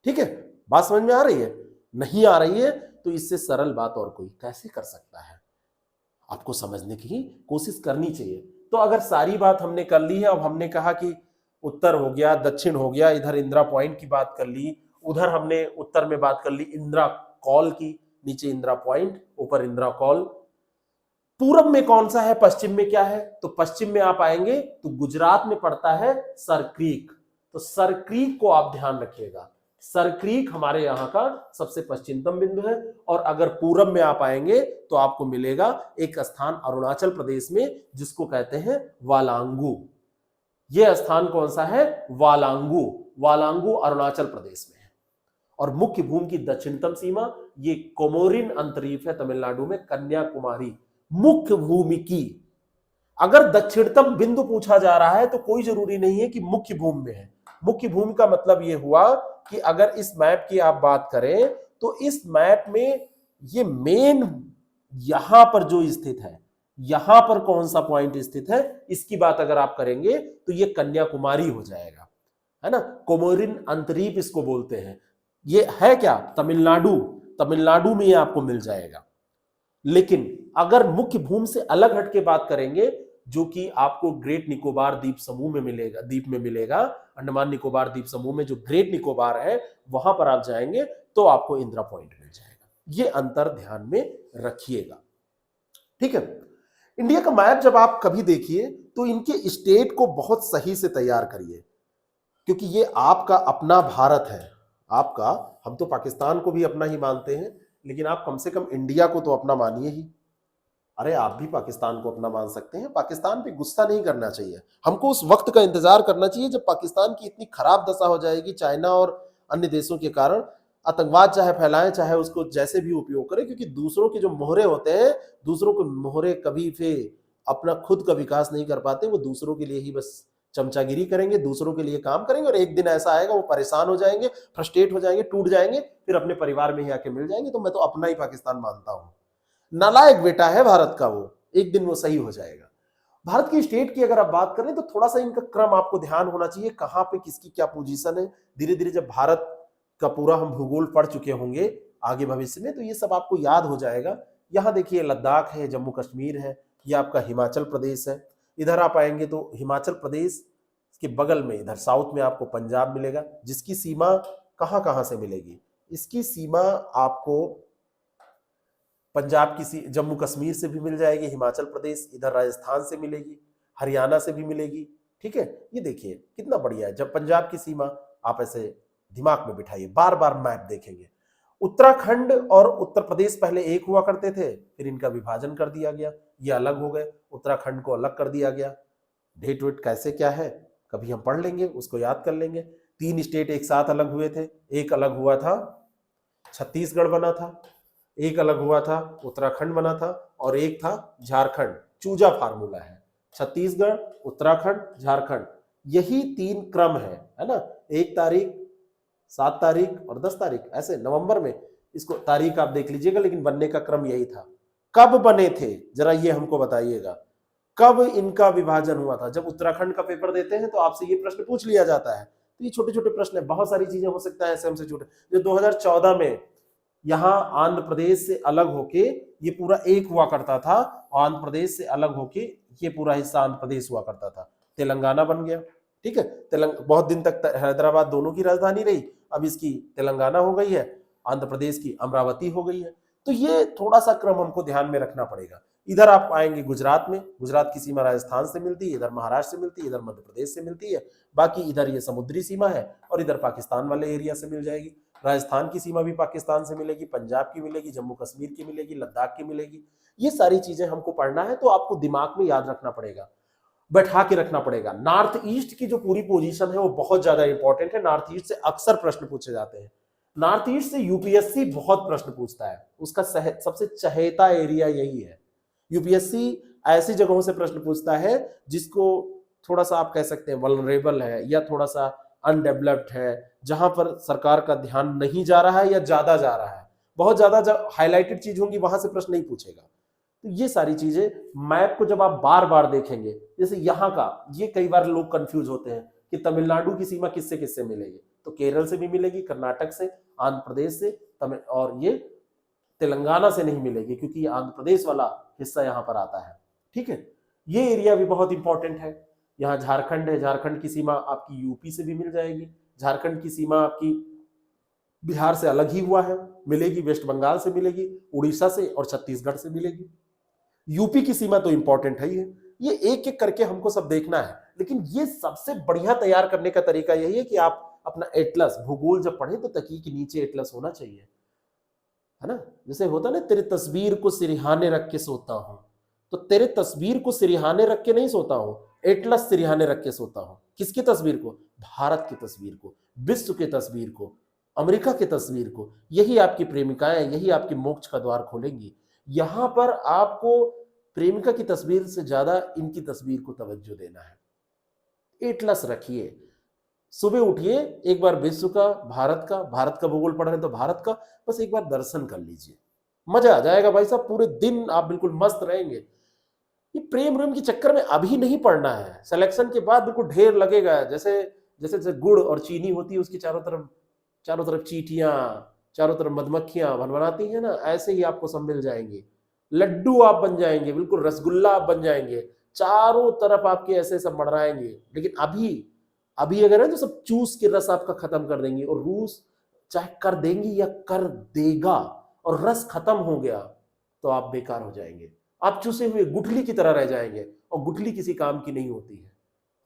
ठीक है, बात समझ में आ रही है? नहीं आ रही है तो इससे सरल बात और कोई कैसे कर सकता है? आपको समझने की कोशिश करनी चाहिए। तो अगर सारी बात हमने कर ली है, अब हमने कहा कि उत्तर हो गया, दक्षिण हो गया, इधर इंदिरा पॉइंट की बात कर ली, उधर हमने उत्तर में बात कर ली इंदिरा कॉल की, नीचे इंदिरा पॉइंट, ऊपर इंदिरा कॉल। पूरब में कौन सा है, पश्चिम में क्या है? तो पश्चिम में आप आएंगे तो गुजरात में पड़ता है सर क्रीक। तो सर क्रीक को आप ध्यान रखिएगा, सर क्रीक हमारे यहाँ का सबसे पश्चिमतम बिंदु है। और अगर पूरब में आप आएंगे तो आपको मिलेगा एक स्थान अरुणाचल प्रदेश में, जिसको कहते हैं वालांगू। यह स्थान कौन सा है? वालांगू। वालांगू अरुणाचल प्रदेश में है। और मुख्य भूमि की दक्षिणतम सीमा ये कोमोरिन अंतरीप है तमिलनाडु में, कन्याकुमारी मुख्य भूमि की। अगर दक्षिणतम बिंदु पूछा जा रहा है तो कोई जरूरी नहीं है कि मुख्य भूमि में है। मुख्य भूमि का मतलब यह हुआ कि अगर इस मैप की आप बात करें तो इस मैप में ये मेन यहां पर जो स्थित है, यहां पर कौन सा पॉइंट स्थित है, इसकी बात अगर आप करेंगे तो ये कन्याकुमारी हो जाएगा, है ना। कोमोरिन अंतरीप इसको बोलते हैं। ये है क्या, तमिलनाडु। तमिलनाडु में ये आपको मिल जाएगा। लेकिन अगर मुख्य भूमि से अलग हट के बात करेंगे, जो कि आपको ग्रेट निकोबार द्वीप समूह में मिलेगा, द्वीप में मिलेगा, अंडमान निकोबार द्वीप समूह में जो ग्रेट निकोबार है वहां पर आप जाएंगे तो आपको इंदिरा पॉइंट मिल जाएगा। ये अंतर ध्यान में रखिएगा, ठीक है। इंडिया का मैप जब आप कभी देखिए तो इनके स्टेट को बहुत सही से तैयार करिए, क्योंकि ये आपका अपना भारत है। आपका, हम तो पाकिस्तान को भी अपना ही मानते हैं, लेकिन आप कम से कम इंडिया को तो अपना मानिए ही। अरे आप भी पाकिस्तान को अपना मान सकते हैं। पाकिस्तान पे गुस्सा नहीं करना चाहिए, हमको उस वक्त का इंतजार करना चाहिए जब पाकिस्तान की इतनी खराब दशा हो जाएगी चाइना और अन्य देशों के कारण। आतंकवाद चाहे फैलाएं, चाहे उसको जैसे भी उपयोग करें, क्योंकि दूसरों के जो मोहरे होते हैं, दूसरों के मोहरे कभी फिर अपना खुद का विकास नहीं कर पाते। वो दूसरों के लिए ही बस चमचागिरी करेंगे, दूसरों के लिए काम करेंगे, और एक दिन ऐसा आएगा वो परेशान हो जाएंगे, फ्रस्ट्रेट हो जाएंगे, टूट जाएंगे, फिर अपने परिवार में ही आके मिल जाएंगे। तो मैं तो अपना ही पाकिस्तान मानता हूं। नालायक बेटा है भारत का वो, एक दिन वो सही हो जाएगा। भारत की स्टेट की अगर आप बात करें तो थोड़ा सा इनका क्रम आपको ध्यान होना चाहिए, कहां पे किसकी क्या पोजीशन है। धीरे धीरे जब भारत का पूरा हम भूगोल पढ़ चुके होंगे आगे भविष्य में, तो ये सब आपको याद हो जाएगा। यहां देखिए लद्दाख है, जम्मू कश्मीर है, ये आपका हिमाचल प्रदेश है। इधर आप आएंगे तो हिमाचल प्रदेश के बगल में इधर साउथ में आपको पंजाब मिलेगा, जिसकी सीमा कहां कहां से मिलेगी, इसकी सीमा आपको पंजाब की जम्मू कश्मीर से भी मिल जाएगी, हिमाचल प्रदेश इधर राजस्थान से मिलेगी, हरियाणा से भी मिलेगी, ठीक है। ये देखिए कितना बढ़िया है। जब पंजाब की सीमा आप ऐसे दिमाग में बिठाइए, बार बार मैप देखेंगे। उत्तराखंड और उत्तर प्रदेश पहले एक हुआ करते थे, फिर इनका विभाजन कर दिया गया, ये अलग हो गए, उत्तराखंड को अलग कर दिया गया। डेट वेट कैसे क्या है कभी हम पढ़ लेंगे, उसको याद कर लेंगे। 3 स्टेट एक साथ अलग हुए थे, एक अलग हुआ था छत्तीसगढ़ बना था, एक अलग हुआ था उत्तराखंड बना था, और एक था झारखंड। चूजा फार्मूला है, छत्तीसगढ़, उत्तराखंड, झारखंड, यही 3 क्रम है ना। 1 तारीख, 7 तारीख और 10 तारीख, ऐसे नवंबर में इसको तारीख आप देख लीजिएगा, लेकिन बनने का क्रम यही था। कब बने थे जरा ये हमको बताइएगा, कब इनका विभाजन हुआ था। जब उत्तराखंड का पेपर देते हैं तो आपसे ये प्रश्न पूछ लिया जाता है। तो ये छोटे छोटे प्रश्न है, बहुत सारी चीजें हो सकता है ऐसे हमसे छोटे। जो 2014 में यहां आंध्र प्रदेश से अलग होके ये पूरा एक हुआ करता था, और आंध्र प्रदेश से अलग होके ये पूरा हिस्सा आंध्र प्रदेश हुआ करता था, तेलंगाना बन गया, ठीक है। बहुत दिन तक हैदराबाद दोनों की राजधानी रही, अब इसकी तेलंगाना हो गई है, आंध्र प्रदेश की अमरावती हो गई है। तो ये थोड़ा सा क्रम हमको ध्यान में रखना पड़ेगा। इधर आप आएंगे गुजरात में, गुजरात की सीमा राजस्थान से मिलती है, इधर महाराष्ट्र से मिलती है, इधर मध्य प्रदेश से मिलती है। बाकी इधर ये समुद्री सीमा है, और इधर पाकिस्तान वाले एरिया से मिल जाएगी। राजस्थान की सीमा भी पाकिस्तान से मिलेगी, पंजाब की मिलेगी, जम्मू कश्मीर की मिलेगी, लद्दाख की मिलेगी। ये सारी चीजें हमको पढ़ना है, तो आपको दिमाग में याद रखना पड़ेगा, बैठा के रखना पड़ेगा। नॉर्थ ईस्ट की जो पूरी पोजीशन है वो बहुत ज्यादा इंपॉर्टेंट है। नॉर्थ ईस्ट से अक्सर प्रश्न पूछे जाते हैं। नॉर्थ ईस्ट से यूपीएससी बहुत प्रश्न पूछता है, उसका सबसे चहेता एरिया यही है। यूपीएससी ऐसी जगहों से प्रश्न पूछता है जिसको थोड़ा सा आप कह सकते हैं वल्नरेबल है, या थोड़ा सा अनडेवलप्ड है, जहां पर सरकार का ध्यान नहीं जा रहा है या ज्यादा जा रहा है। बहुत ज्यादा जब हाईलाइटेड चीज होंगी वहां से प्रश्न नहीं पूछेगा। तो ये सारी चीजें मैप को जब आप बार बार देखेंगे, जैसे यहाँ का, ये कई बार लोग कंफ्यूज होते हैं कि तमिलनाडु की सीमा किससे किससे मिलेगी, तो केरल से भी मिलेगी, कर्नाटक से, आंध्र प्रदेश से, तमिल, और ये तेलंगाना से नहीं मिलेगी, क्योंकि ये आंध्र प्रदेश वाला हिस्सा यहाँ पर आता है, ठीक है। ये एरिया भी बहुत इंपॉर्टेंट है। यहाँ झारखंड है, झारखंड की सीमा आपकी यूपी से भी मिल जाएगी। झारखंड की सीमा आपकी बिहार से अलग ही हुआ है, मिलेगी, वेस्ट बंगाल से मिलेगी, उड़ीसा से और छत्तीसगढ़ से मिलेगी। यूपी की सीमा तो इंपॉर्टेंट है ही है। ये एक एक करके हमको सब देखना है, लेकिन ये सबसे बढ़िया तैयार करने का तरीका यही है कि आप अपना एटलस, भूगोल जब पढ़े तो तकिए के नीचे एटलस होना चाहिए, है ना। जैसे होता ना, तेरे तस्वीर को सिरहाने रख के सोता हूं, तो तेरे तस्वीर को सिरहाने रख के नहीं सोता हूं, एटलस सिरहाने रख के सोता हूं। किसकी तस्वीर को? भारत की तस्वीर को, विश्व की तस्वीर को, अमेरिका की तस्वीर को। यही आपकी प्रेमिकाएं, यही आपकी मोक्ष का द्वार खोलेंगी। यहां पर आपको प्रेमिका की तस्वीर से ज्यादा इनकी तस्वीर को तवज्जो देना है। एटलस रखिए, सुबह उठिए, एक बार विश्व का, भारत का भूगोल पढ़ रहे हैं तो भारत का बस एक बार दर्शन कर लीजिए, मजा आ जाएगा भाई साहब। पूरे दिन आप बिल्कुल मस्त रहेंगे। ये प्रेम प्रेम के चक्कर में अभी नहीं पड़ना है, सिलेक्शन के बाद बिल्कुल ढेर लगेगा। जैसे जैसे जैसे गुड़ और चीनी होती है उसकी चारों तरफ चींटियां, चारों तरफ मधुमक्खियां भनभनाती हैं ना, ऐसे ही आपको सब मिल जाएंगे। लड्डू आप बन जाएंगे, बिल्कुल रसगुल्ला आप बन जाएंगे, चारों तरफ आपके ऐसे सब मड़राएंगे। लेकिन अभी अभी अगर है तो सब चूस के रस आपका खत्म कर देंगे। और रूस चाहे कर देंगी या कर देगा और रस खत्म हो गया तो आप बेकार हो जाएंगे, आप चूसे हुए गुठली की तरह रह जाएंगे। और गुठली किसी काम की नहीं होती है,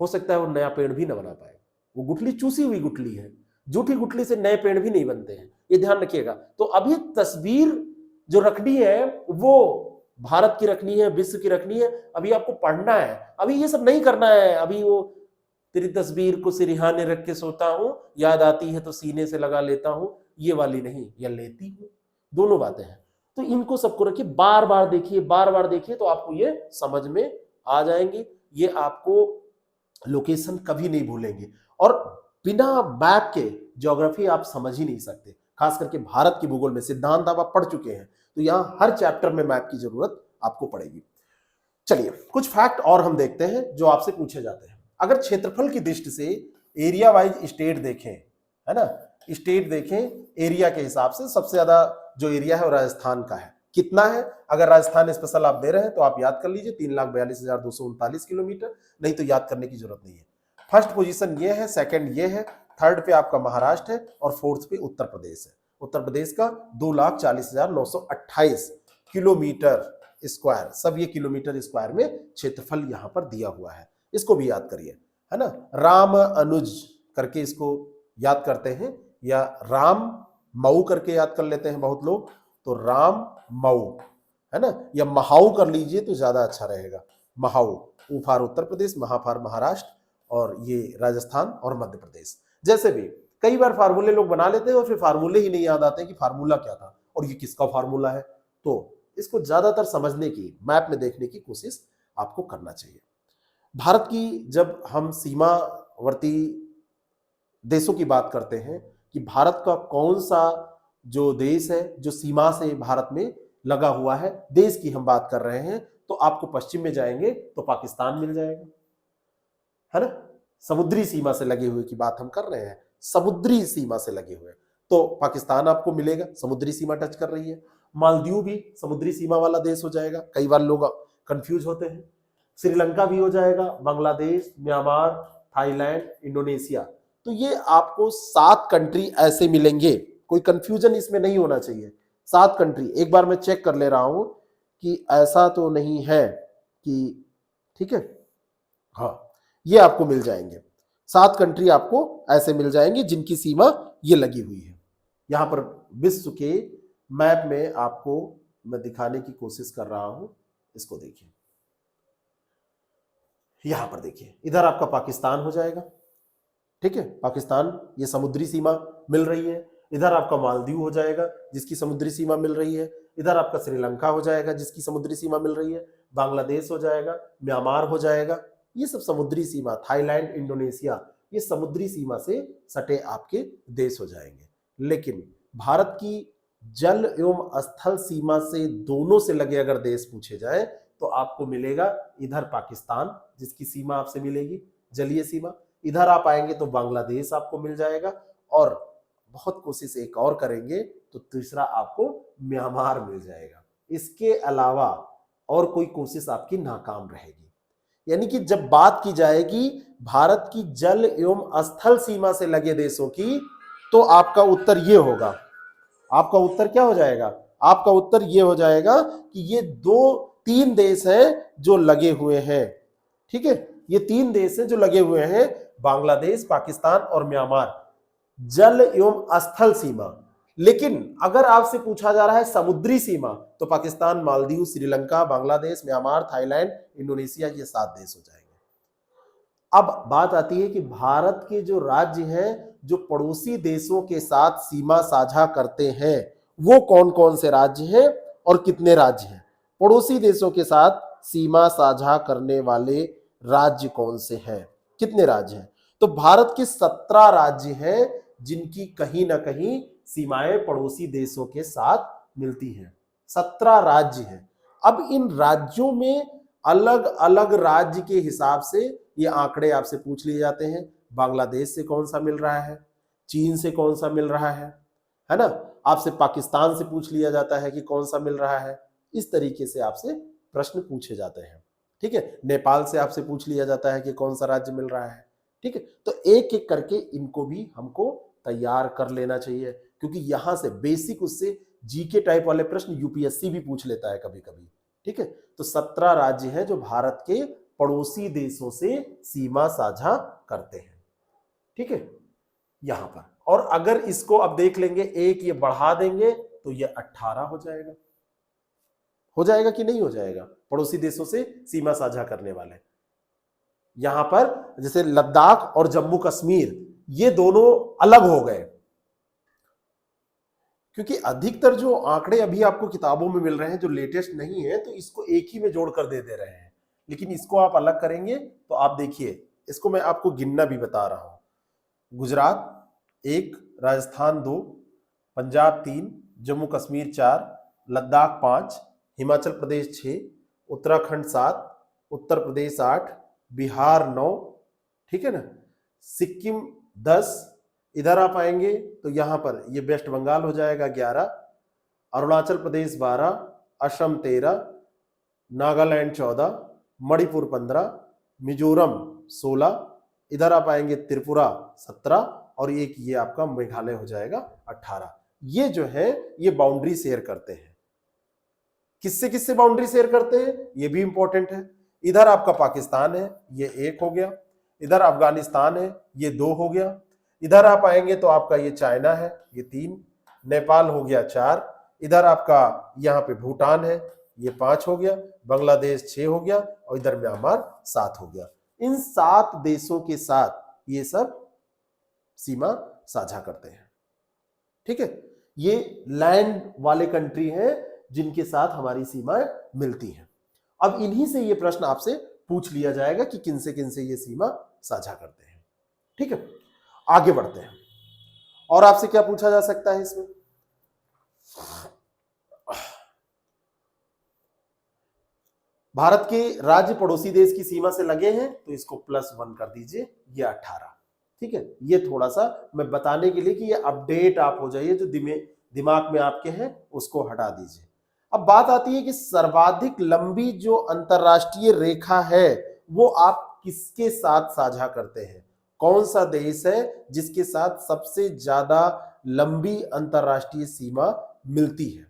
हो सकता है वो नया पेड़ भी ना बना पाए। वो गुठली चूसी हुई गुठली है, जूठी गुठली से नए पेड़ भी नहीं बनते हैं, ये ध्यान रखिएगा। तो अभी तस्वीर जो रखनी है वो भारत की रखनी है, विश्व की रखनी है, अभी आपको पढ़ना है, अभी ये सब नहीं करना है। अभी वो तेरी तस्वीर को सिरहाने रख के सोता हूं, याद आती है तो सीने से लगा लेता हूं, ये वाली नहीं, या लेती हूं, दोनों बातें हैं। तो इनको सबको रखिए, बार बार देखिए, बार बार देखिए, तो आपको ये समझ में आ जाएंगे। ये आपको लोकेशन कभी नहीं भूलेंगे। और बिना मैप के ज्योग्राफी आप समझ ही नहीं सकते, खास करके भारत की भूगोल में सिद्धांत आप पढ़ चुके हैं, तो यहां हर चैप्टर में मैप की जरूरत आपको पड़ेगी। चलिए कुछ फैक्ट और हम देखते हैं जो आपसे पूछे जाते हैं। अगर क्षेत्रफल की दृष्टि से एरिया वाइज स्टेट देखें, है ना, स्टेट देखें एरिया के हिसाब से, सबसे ज्यादा जो एरिया है वो राजस्थान का है। कितना है? अगर राजस्थान स्पेशल आप दे रहे हैं तो आप याद कर लीजिए 3,42,239 किलोमीटर, नहीं तो याद करने की जरूरत नहीं है। फर्स्ट पोजीशन ये है, सेकंड ये है, थर्ड पे आपका महाराष्ट्र है और फोर्थ पे उत्तर प्रदेश है। उत्तर प्रदेश का 2,40,928 किलोमीटर स्क्वायर, सब ये किलोमीटर स्क्वायर में क्षेत्रफल यहां पर दिया हुआ है, इसको भी याद करिए, है ना। राम अनुज करके इसको याद करते हैं, या राम मऊ करके याद कर लेते हैं बहुत लोग, तो राम मऊ, है ना, या महाऊ कर लीजिए तो ज्यादा अच्छा रहेगा। महाऊ, ऊ फार उत्तर प्रदेश, महा फार महाराष्ट्र, और ये राजस्थान और मध्य प्रदेश। जैसे भी कई बार फार्मूले लोग बना लेते हैं और फिर फार्मूले ही नहीं याद आते कि फार्मूला क्या था और ये किसका फार्मूला है। तो इसको ज्यादातर समझने की, मैप में देखने की कोशिश आपको करना चाहिए। भारत की जब हम सीमावर्ती देशों की बात करते हैं कि भारत का कौन सा जो देश है जो सीमा से भारत में लगा हुआ है, देश की हम बात कर रहे हैं, तो आपको पश्चिम में जाएंगे तो पाकिस्तान मिल जाएगा, है ना। समुद्री सीमा से लगे हुए की बात हम कर रहे हैं, समुद्री सीमा से लगे हुए, तो पाकिस्तान आपको मिलेगा, समुद्री सीमा टच कर रही है। मालदीव भी समुद्री सीमा वाला देश हो जाएगा, कई बार लोग कंफ्यूज होते हैं। श्रीलंका भी हो जाएगा, बांग्लादेश, म्यांमार, थाईलैंड, इंडोनेशिया। तो ये आपको 7 कंट्री ऐसे मिलेंगे, कोई कंफ्यूजन इसमें नहीं होना चाहिए। 7 कंट्री, एक बार मैं चेक कर ले रहा हूं कि ऐसा तो नहीं है कि, ठीक है, हाँ, ये आपको मिल जाएंगे 7 कंट्री, आपको ऐसे मिल जाएंगे जिनकी सीमा ये लगी हुई है। यहां पर विश्व के मैप में आपको मैं दिखाने की कोशिश कर रहा हूं, इसको देखिए, यहां पर देखिए, इधर आपका पाकिस्तान हो जाएगा, ठीक है, पाकिस्तान, ये समुद्री सीमा मिल रही है। इधर आपका मालदीव हो जाएगा जिसकी समुद्री सीमा मिल रही है। इधर आपका श्रीलंका हो जाएगा जिसकी समुद्री सीमा मिल रही है। बांग्लादेश हो जाएगा, म्यांमार हो जाएगा, ये सब समुद्री सीमा, थाईलैंड, इंडोनेशिया, ये समुद्री सीमा से सटे आपके देश हो जाएंगे। लेकिन भारत की जल एवं स्थल सीमा से दोनों से लगे अगर देश पूछे जाए तो आपको मिलेगा इधर पाकिस्तान जिसकी सीमा आपसे मिलेगी, जलीय सीमा। इधर आप आएंगे तो बांग्लादेश आपको मिल जाएगा, और बहुत कोशिश एक और करेंगे तो तीसरा आपको म्यांमार मिल जाएगा। इसके अलावा और कोई कोशिश आपकी नाकाम रहेगी। यानी कि जब बात की जाएगी भारत की जल एवं स्थल सीमा से लगे देशों की, तो आपका उत्तर ये होगा। आपका उत्तर क्या हो जाएगा? आपका उत्तर ये हो जाएगा कि ये 2-3 देश हैं जो लगे हुए हैं, ठीक है, ये 3 देश हैं जो लगे हुए हैं, बांग्लादेश, पाकिस्तान और म्यांमार, जल एवं स्थल सीमा। लेकिन अगर आपसे पूछा जा रहा है समुद्री सीमा, तो Pakistan, Maldives, Sri Lanka, Bangladesh, Myanmar, Thailand, Indonesia, ये 7 देश हो जाएंगे। अब बात आती है कि भारत के जो राज्य हैं जो पड़ोसी देशों के साथ सीमा साझा करते हैं, वो कौन कौन से राज्य हैं और कितने राज्य हैं? पड़ोसी देशों के साथ सीमा साझा करने वाले राज्य कौन से हैं, कितने राज्य हैं? तो भारत के 17 राज्य हैं जिनकी कहीं ना कहीं सीमाएं पड़ोसी देशों के साथ मिलती हैं। 17 राज्य हैं। अब इन राज्यों में अलग अलग राज्य के हिसाब से ये आंकड़े आपसे पूछ लिए जाते हैं। बांग्लादेश से कौन सा मिल रहा है, चीन से कौन सा मिल रहा है ना। आपसे पाकिस्तान से पूछ लिया जाता है कि कौन सा मिल रहा है। इस तरीके से आपसे प्रश्न पूछे जाते हैं। ठीक है, नेपाल से आपसे पूछ लिया जाता है कि कौन सा राज्य मिल रहा है। ठीक है, तो एक एक करके इनको भी हमको तैयार कर लेना चाहिए, क्योंकि यहां से बेसिक उससे जीके टाइप वाले प्रश्न यूपीएससी भी पूछ लेता है कभी कभी। ठीक है, तो 17 राज्य हैं जो भारत के पड़ोसी देशों से सीमा साझा करते हैं। ठीक है, यहां पर, और अगर इसको अब देख लेंगे, एक ये बढ़ा देंगे तो ये 18 हो जाएगा। हो जाएगा कि नहीं हो जाएगा? पड़ोसी देशों से सीमा साझा करने वाले यहां पर जैसे लद्दाख और जम्मू कश्मीर, ये दोनों अलग हो गए, क्योंकि अधिकतर जो आंकड़े अभी आपको किताबों में मिल रहे हैं जो लेटेस्ट नहीं है, तो इसको एक ही में जोड़कर दे रहे हैं। लेकिन इसको आप अलग करेंगे तो आप देखिए, इसको मैं आपको गिनना भी बता रहा हूं। गुजरात 1, राजस्थान 2, पंजाब 3, जम्मू कश्मीर 4, लद्दाख 5, हिमाचल प्रदेश 6, उत्तराखंड 7, उत्तर प्रदेश 8, बिहार 9, ठीक है ना, सिक्किम 10, इधर आप आएंगे तो यहां पर ये वेस्ट बंगाल हो जाएगा 11, अरुणाचल प्रदेश 12, असम 13, नागालैंड 14, मणिपुर 15, मिजोरम 16, इधर आप आएंगे त्रिपुरा 17, और एक ये आपका मेघालय हो जाएगा 18। ये जो है ये बाउंड्री शेयर करते हैं। किससे किससे बाउंड्री शेयर करते हैं ये भी इंपॉर्टेंट है। इधर आपका पाकिस्तान है, ये 1 हो गया, इधर अफगानिस्तान है, ये 2 हो गया, इधर आप आएंगे तो आपका ये चाइना है, ये 3, नेपाल हो गया 4, इधर आपका यहाँ पे भूटान है, ये 5 हो गया, बांग्लादेश 6 हो गया, और इधर म्यांमार 7 हो गया। इन 7 देशों के साथ ये सब सीमा साझा करते हैं। ठीक है, ये लैंड वाले कंट्री हैं जिनके साथ हमारी सीमाएं मिलती हैं। अब इन्हीं से ये प्रश्न आपसे पूछ लिया जाएगा कि किन से ये सीमा साझा करते हैं। ठीक है, आगे बढ़ते हैं। और आपसे क्या पूछा जा सकता है इसमें? भारत के राज्य पड़ोसी देश की सीमा से लगे हैं तो इसको +1 कर दीजिए, ये 18। ठीक है, ये थोड़ा सा मैं बताने के लिए कि ये अपडेट आप हो जाइए, जो दिमाग में आपके हैं उसको हटा दीजिए। अब बात आती है कि सर्वाधिक लंबी जो अंतरराष्ट्रीय रेखा है वो आप किसके साथ साझा करते हैं? कौन सा देश है जिसके साथ सबसे ज्यादा लंबी अंतरराष्ट्रीय सीमा मिलती है?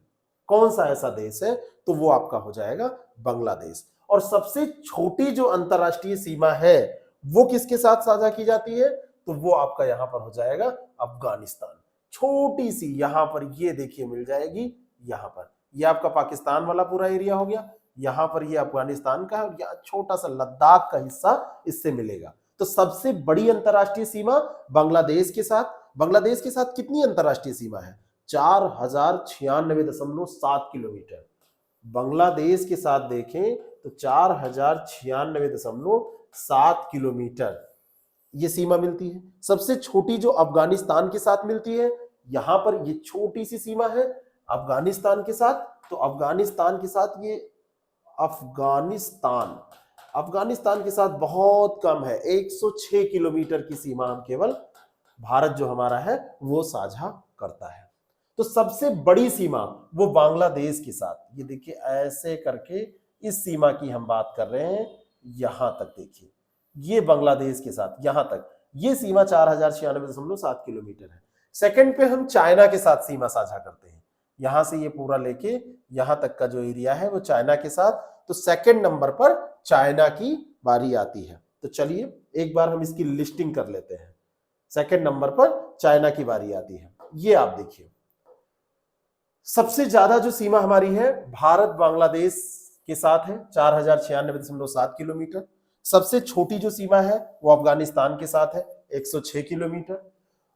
कौन सा ऐसा देश है? तो वो आपका हो जाएगा बांग्लादेश। और सबसे छोटी जो अंतरराष्ट्रीय सीमा है वो किसके साथ साझा की जाती है? तो वो आपका यहां पर हो जाएगा अफगानिस्तान। छोटी सी यहां पर ये देखिए मिल जाएगी, यहां पर ये आपका पाकिस्तान वाला पूरा एरिया हो गया, यहां पर ये अफगानिस्तान का, या छोटा सा लद्दाख का हिस्सा इससे मिलेगा। तो सबसे बड़ी अंतरराष्ट्रीय सीमा बांग्लादेश के साथ। बांग्लादेश के साथ कितनी अंतरराष्ट्रीय सीमा है? 4096.7 किलोमीटर। बांग्लादेश के साथ देखें तो 4096.7 किलोमीटर ये सीमा मिलती है। सबसे छोटी जो अफगानिस्तान के साथ मिलती है, यहां पर ये छोटी सी सीमा है अफगानिस्तान के साथ। तो अफगानिस्तान के साथ ये अफगानिस्तान के साथ बहुत कम है, 106 किलोमीटर की सीमा हम केवल भारत जो हमारा है वो साझा करता है। तो सबसे बड़ी सीमा वो बांग्लादेश के साथ, ये देखिए ऐसे करके इस सीमा की हम बात कर रहे हैं, यहां तक देखिए ये बांग्लादेश के साथ यहां तक ये सीमा 4096.7 किलोमीटर है। सेकंड पे हम चाइना के साथ सीमा साझा करते हैं, यहां से ये पूरा लेके यहां तक का जो एरिया है वो चाइना के साथ। तो सेकंड नंबर पर चाइना की बारी आती है। तो चलिए एक बार हम इसकी लिस्टिंग कर लेते हैं। सेकंड नंबर पर चाइना की बारी आती है। ये आप देखिए सबसे ज्यादा जो सीमा हमारी है भारत बांग्लादेश के साथ है, 4096.7 किलोमीटर। सबसे छोटी जो सीमा है वो अफगानिस्तान के साथ है, 106 किलोमीटर।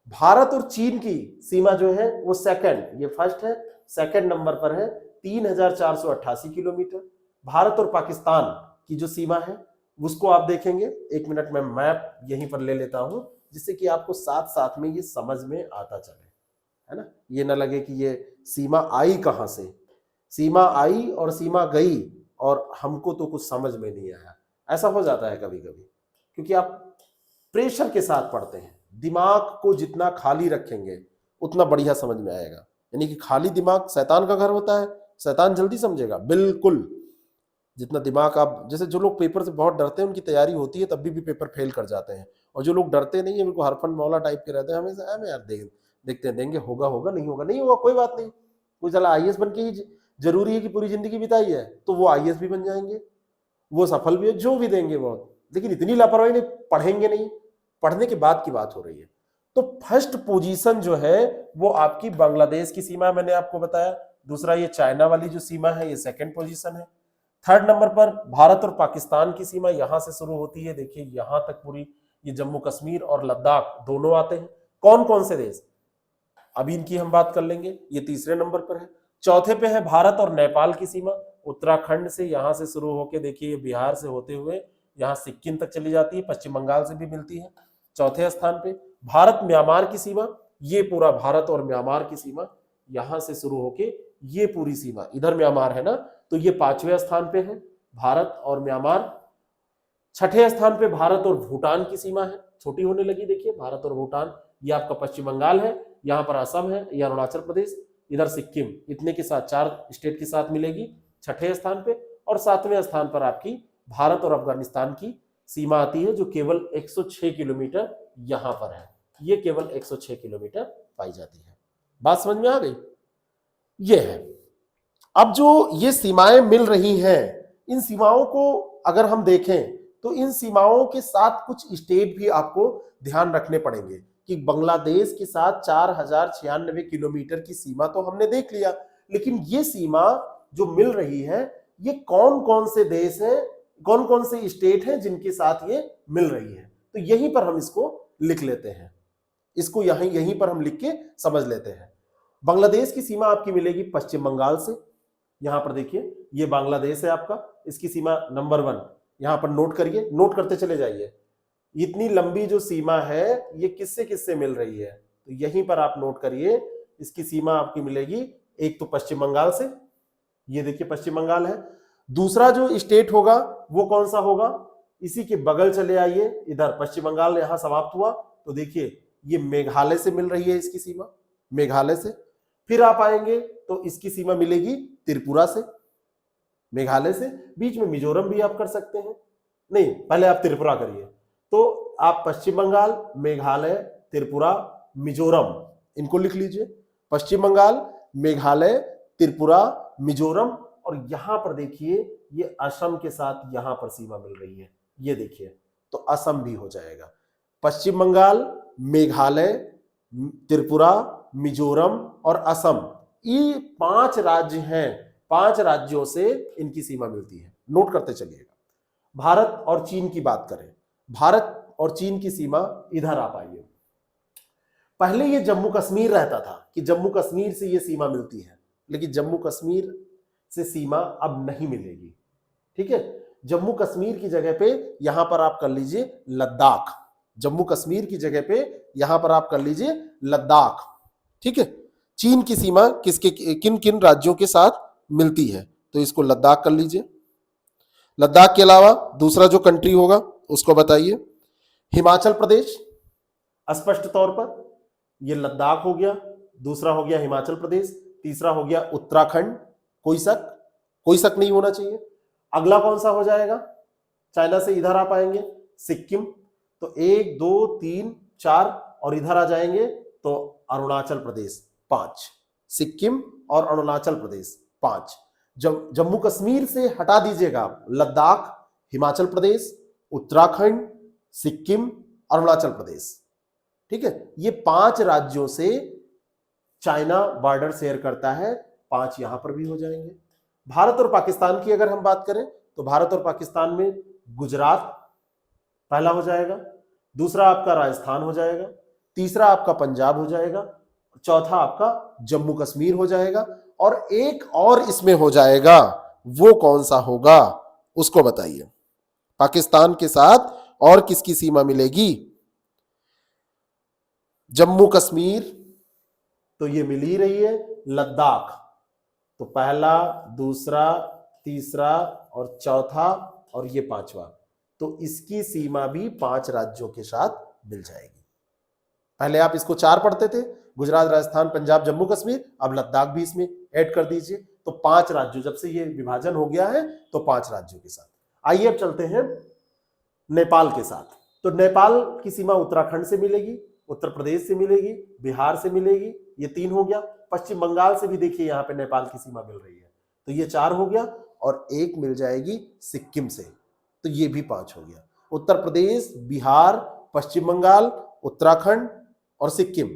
भारत और चीन की सीमा जो है वो सेकंड, ये फर्स्ट है, सेकंड नंबर पर है 3488 किलोमीटर। भारत और पाकिस्तान की जो सीमा है उसको आप देखेंगे, 1 मिनट में मैप यहीं पर ले लेता हूं जिससे कि आपको साथ साथ में ये समझ में आता चले, है ना। ये ना लगे कि ये सीमा आई कहां से, सीमा आई और सीमा गई और हमको तो कुछ समझ में नहीं आया। ऐसा हो जाता है कभी कभी, क्योंकि आप प्रेशर के साथ पढ़ते हैं। दिमाग को जितना खाली रखेंगे उतना बढ़िया समझ में आएगा। यानी कि खाली दिमाग शैतान का घर होता है, शैतान जल्दी समझेगा। बिल्कुल, जितना दिमाग आप, जैसे जो लोग पेपर से बहुत डरते हैं उनकी तैयारी होती है तब भी पेपर फेल कर जाते हैं, और जो लोग डरते नहीं है बिल्कुल हरफन मौला टाइप के रहते हैं, हमेशा हमें यार देखते हैं, देंगे, होगा होगा, नहीं होगा नहीं होगा, कोई बात नहीं। कोई चला आईएएस बन के ही जरूरी है कि पूरी जिंदगी बिताई है, तो वो आईएएस भी बन जाएंगे, वो सफल भी है, जो भी देंगे बहुत, लेकिन इतनी लापरवाही नहीं, पढ़ेंगे नहीं। पढ़ने के बाद की बात हो रही है। तो फर्स्ट पोजीशन जो है वो आपकी बांग्लादेश की सीमा है, मैंने आपको बताया। दूसरा ये चाइना वाली जो सीमा है ये सेकंड पोजीशन है। थर्ड नंबर पर भारत और पाकिस्तान की सीमा यहां से शुरू होती है, देखिए यहां तक पूरी, ये जम्मू कश्मीर और लद्दाख दोनों आते हैं। कौन कौन से देश, अभी इनकी हम बात कर लेंगे, ये तीसरे नंबर पर है। चौथे पे है भारत और नेपाल की सीमा, उत्तराखंड से यहां से शुरू होकर देखिए बिहार से होते हुए यहाँ सिक्किम तक चली जाती है, पश्चिम बंगाल से भी मिलती है। चौथे स्थान पे भारत म्यांमार की सीमा, ये पूरा भारत और म्यांमार की सीमा यहां से शुरू होके ये पूरी सीमा, इधर म्यांमार है ना, तो ये पांचवें स्थान पे है भारत और म्यांमार। छठे स्थान पे भारत और भूटान की सीमा है, छोटी होने लगी देखिए, भारत और भूटान, ये आपका पश्चिम बंगाल है, यहाँ पर असम है, ये अरुणाचल प्रदेश, इधर सिक्किम, इतने के साथ 4 स्टेट के साथ मिलेगी छठे स्थान पे। और सातवें स्थान पर आपकी भारत और अफगानिस्तान की सीमा आती है, जो केवल 106 किलोमीटर यहां पर है, ये केवल 106 किलोमीटर पाई जाती है। बात समझ में आ गई? ये है। अब जो ये सीमाएं मिल रही हैं, इन सीमाओं को अगर हम देखें तो इन सीमाओं के साथ कुछ स्टेट भी आपको ध्यान रखने पड़ेंगे कि बांग्लादेश के साथ 4096 किलोमीटर की सीमा तो हमने देख लिया, लेकिन ये सीमा जो मिल रही है ये कौन कौन से देश हैं, कौन कौन से स्टेट हैं जिनके साथ ये मिल रही है। तो यहीं पर हम इसको लिख लेते हैं, इसको यहीं पर हम लिख के समझ लेते हैं। बांग्लादेश की सीमा आपकी मिलेगी पश्चिम बंगाल से, यहां पर देखिए ये बांग्लादेश है आपका, इसकी सीमा नंबर 1, यहां पर नोट करिए, नोट करते चले जाइए। इतनी लंबी जो सीमा है ये किससे किससे मिल रही है, तो यहीं पर आप नोट करिए, इसकी सीमा आपकी मिलेगी एक तो पश्चिम बंगाल से, ये देखिए पश्चिम बंगाल है। दूसरा जो स्टेट होगा वो कौन सा होगा, इसी के बगल चले आइए, इधर पश्चिम बंगाल यहां समाप्त हुआ, तो देखिए ये मेघालय से मिल रही है इसकी सीमा, मेघालय से। फिर आप आएंगे तो इसकी सीमा मिलेगी त्रिपुरा से, मेघालय से, बीच में मिजोरम भी आप कर सकते हैं, नहीं पहले आप त्रिपुरा करिए, तो आप पश्चिम बंगाल, मेघालय, त्रिपुरा, मिजोरम, इनको लिख लीजिए, पश्चिम बंगाल, मेघालय, त्रिपुरा, मिजोरम। और यहां पर देखिए ये असम के साथ यहां पर सीमा मिल रही है, ये देखिए, तो असम भी हो जाएगा। पश्चिम बंगाल, मेघालय, त्रिपुरा, मिजोरम और असम, ये 5 राज्य हैं, 5 राज्यों से इनकी सीमा मिलती है, नोट करते चलिएगा। भारत और चीन की बात करें, भारत और चीन की सीमा, इधर आप आइए। पहले ये जम्मू कश्मीर रहता था कि जम्मू कश्मीर से ये सीमा मिलती है, लेकिन जम्मू कश्मीर से सीमा अब नहीं मिलेगी, ठीक है। जम्मू कश्मीर की जगह पे यहां पर आप कर लीजिए लद्दाख, जम्मू कश्मीर की जगह पे यहां पर आप कर लीजिए लद्दाख, ठीक है। चीन की सीमा किसके, किन किन राज्यों के साथ मिलती है, तो इसको लद्दाख कर लीजिए। लद्दाख के अलावा दूसरा जो कंट्री होगा उसको बताइए। हिमाचल प्रदेश, स्पष्ट तौर पर ये लद्दाख हो गया, दूसरा हो गया हिमाचल प्रदेश, तीसरा हो गया उत्तराखंड, कोई शक नहीं होना चाहिए। अगला कौन सा हो जाएगा, चाइना से इधर आप आएंगे सिक्किम, तो 1 2 3 4 और इधर आ जाएंगे तो अरुणाचल प्रदेश 5, सिक्किम और अरुणाचल प्रदेश 5। जम्मू कश्मीर से हटा दीजिएगा आप, लद्दाख, हिमाचल प्रदेश, उत्तराखंड, सिक्किम, अरुणाचल प्रदेश, ठीक है। ये 5 राज्यों से चाइना बॉर्डर शेयर करता है, 5 यहां पर भी हो जाएंगे। भारत और पाकिस्तान की अगर हम बात करें तो भारत और पाकिस्तान में गुजरात पहला हो जाएगा, दूसरा आपका राजस्थान हो जाएगा, तीसरा आपका पंजाब हो जाएगा, चौथा आपका जम्मू कश्मीर हो जाएगा, और एक और इसमें हो जाएगा, वो कौन सा होगा उसको बताइए। पाकिस्तान के साथ और किसकी सीमा मिलेगी, जम्मू कश्मीर तो ये मिल ही रही है, लद्दाख तो पहला, दूसरा, तीसरा और चौथा और ये पांचवा, तो इसकी सीमा भी 5 राज्यों के साथ मिल जाएगी। पहले आप इसको 4 पढ़ते थे, गुजरात, राजस्थान, पंजाब, जम्मू कश्मीर, अब लद्दाख भी इसमें ऐड कर दीजिए, तो 5 राज्यों, जब से ये विभाजन हो गया है तो 5 राज्यों के साथ। आइए अब चलते हैं नेपाल के साथ। तो नेपाल की सीमा उत्तराखंड से मिलेगी, उत्तर प्रदेश से मिलेगी, बिहार से मिलेगी, ये 3 हो गया। पश्चिम बंगाल से भी देखिए यहाँ पे नेपाल की सीमा मिल रही है, तो ये 4 हो गया, और एक मिल जाएगी सिक्किम से, तो ये भी 5 हो गया। उत्तर प्रदेश, बिहार, पश्चिम बंगाल, उत्तराखंड और सिक्किम।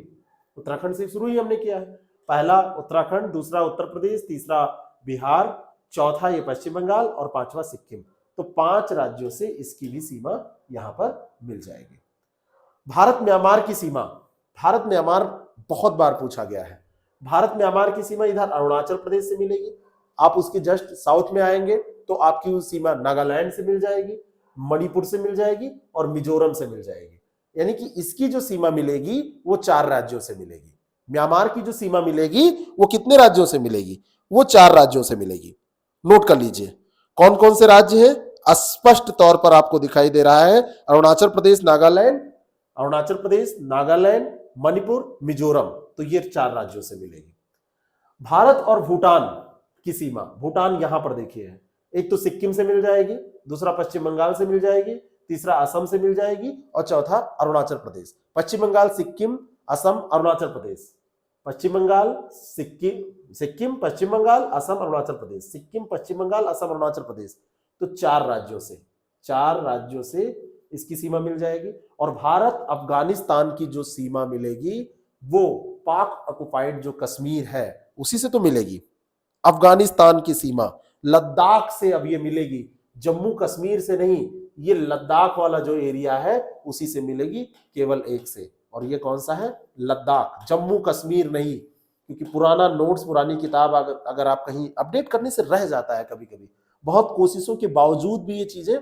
उत्तराखंड से शुरू ही हमने किया है, पहला उत्तराखंड, दूसरा उत्तर प्रदेश, तीसरा बिहार, चौथा ये पश्चिम बंगाल और पांचवा सिक्किम। तो 5 राज्यों से इसकी भी सीमा यहां पर मिल जाएगी। भारत म्यांमार की सीमा, भारत म्यांमार बहुत बार पूछा गया है। भारत म्यांमार की सीमा इधर अरुणाचल प्रदेश से मिलेगी, आप उसके जस्ट साउथ में आएंगे तो आपकी वो सीमा नागालैंड से मिल जाएगी, मणिपुर से मिल जाएगी और मिजोरम से मिल जाएगी। यानी कि इसकी जो सीमा मिलेगी वो 4 राज्यों से मिलेगी। म्यांमार की जो सीमा मिलेगी वो कितने राज्यों से मिलेगी? वो 4 राज्यों से मिलेगी। नोट कर लीजिए कौन कौन से राज्य हैं, स्पष्ट तौर पर आपको दिखाई दे रहा है, अरुणाचल प्रदेश, नागालैंड, अरुणाचल प्रदेश, नागालैंड, मणिपुर, मिजोरम, तो ये 4 राज्यों से मिलेगी। भारत और भूटान की सीमा, भूटान यहां पर देखिए है, एक तो सिक्किम से मिल जाएगी, दूसरा पश्चिम बंगाल से मिल जाएगी, तीसरा असम से मिल जाएगी और चौथा अरुणाचल प्रदेश। पश्चिम बंगाल, सिक्किम, असम, अरुणाचल प्रदेश, पश्चिम बंगाल, सिक्किम, पश्चिम बंगाल, असम, अरुणाचल प्रदेश, सिक्किम, पश्चिम बंगाल, असम, अरुणाचल प्रदेश, तो 4 राज्यों से इसकी सीमा मिल जाएगी। और भारत अफगानिस्तान की जो सीमा मिलेगी वो पाक ऑक्युपाइड जो कश्मीर है उसी से तो मिलेगी। अफगानिस्तान की सीमा लद्दाख से अब ये मिलेगी, जम्मू कश्मीर से नहीं, ये लद्दाख वाला जो एरिया है उसी से मिलेगी, केवल एक से, और ये कौन सा है? लद्दाख, जम्मू कश्मीर नहीं, क्योंकि पुराना नोट्स, पुरानी किताब अगर आप कहीं अपडेट करने से रह जाता है, कभी कभी बहुत कोशिशों के बावजूद भी ये चीजें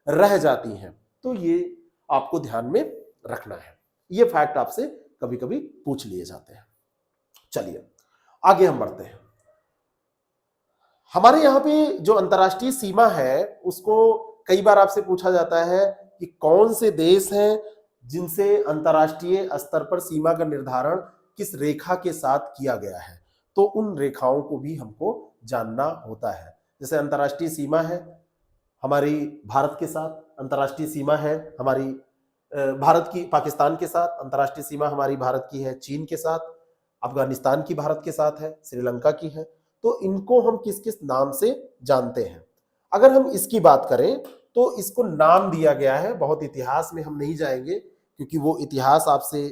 रह जाती हैं, तो ये आपको ध्यान में रखना है। ये फैक्ट आपसे कभी कभी पूछ लिए जाते हैं। चलिए आगे हम बढ़ते हैं। हमारे यहाँ पे जो अंतर्राष्ट्रीय सीमा है उसको कई बार आपसे पूछा जाता है कि कौन से देश हैं जिनसे अंतर्राष्ट्रीय स्तर पर सीमा का निर्धारण किस रेखा के साथ किया गया है, तो उन रेखाओं को भी हमको जानना होता है। जैसे अंतर्राष्ट्रीय सीमा है हमारी भारत के साथ, अंतर्राष्ट्रीय सीमा है हमारी भारत की पाकिस्तान के साथ, अंतर्राष्ट्रीय सीमा हमारी भारत की है चीन के साथ, अफगानिस्तान की भारत के साथ है, श्रीलंका की है। तो इनको हम किस किस नाम से जानते हैं? अगर हम इसकी बात करें तो इसको नाम दिया गया है, बहुत इतिहास में हम नहीं जाएंगे क्योंकि वो इतिहास आपसे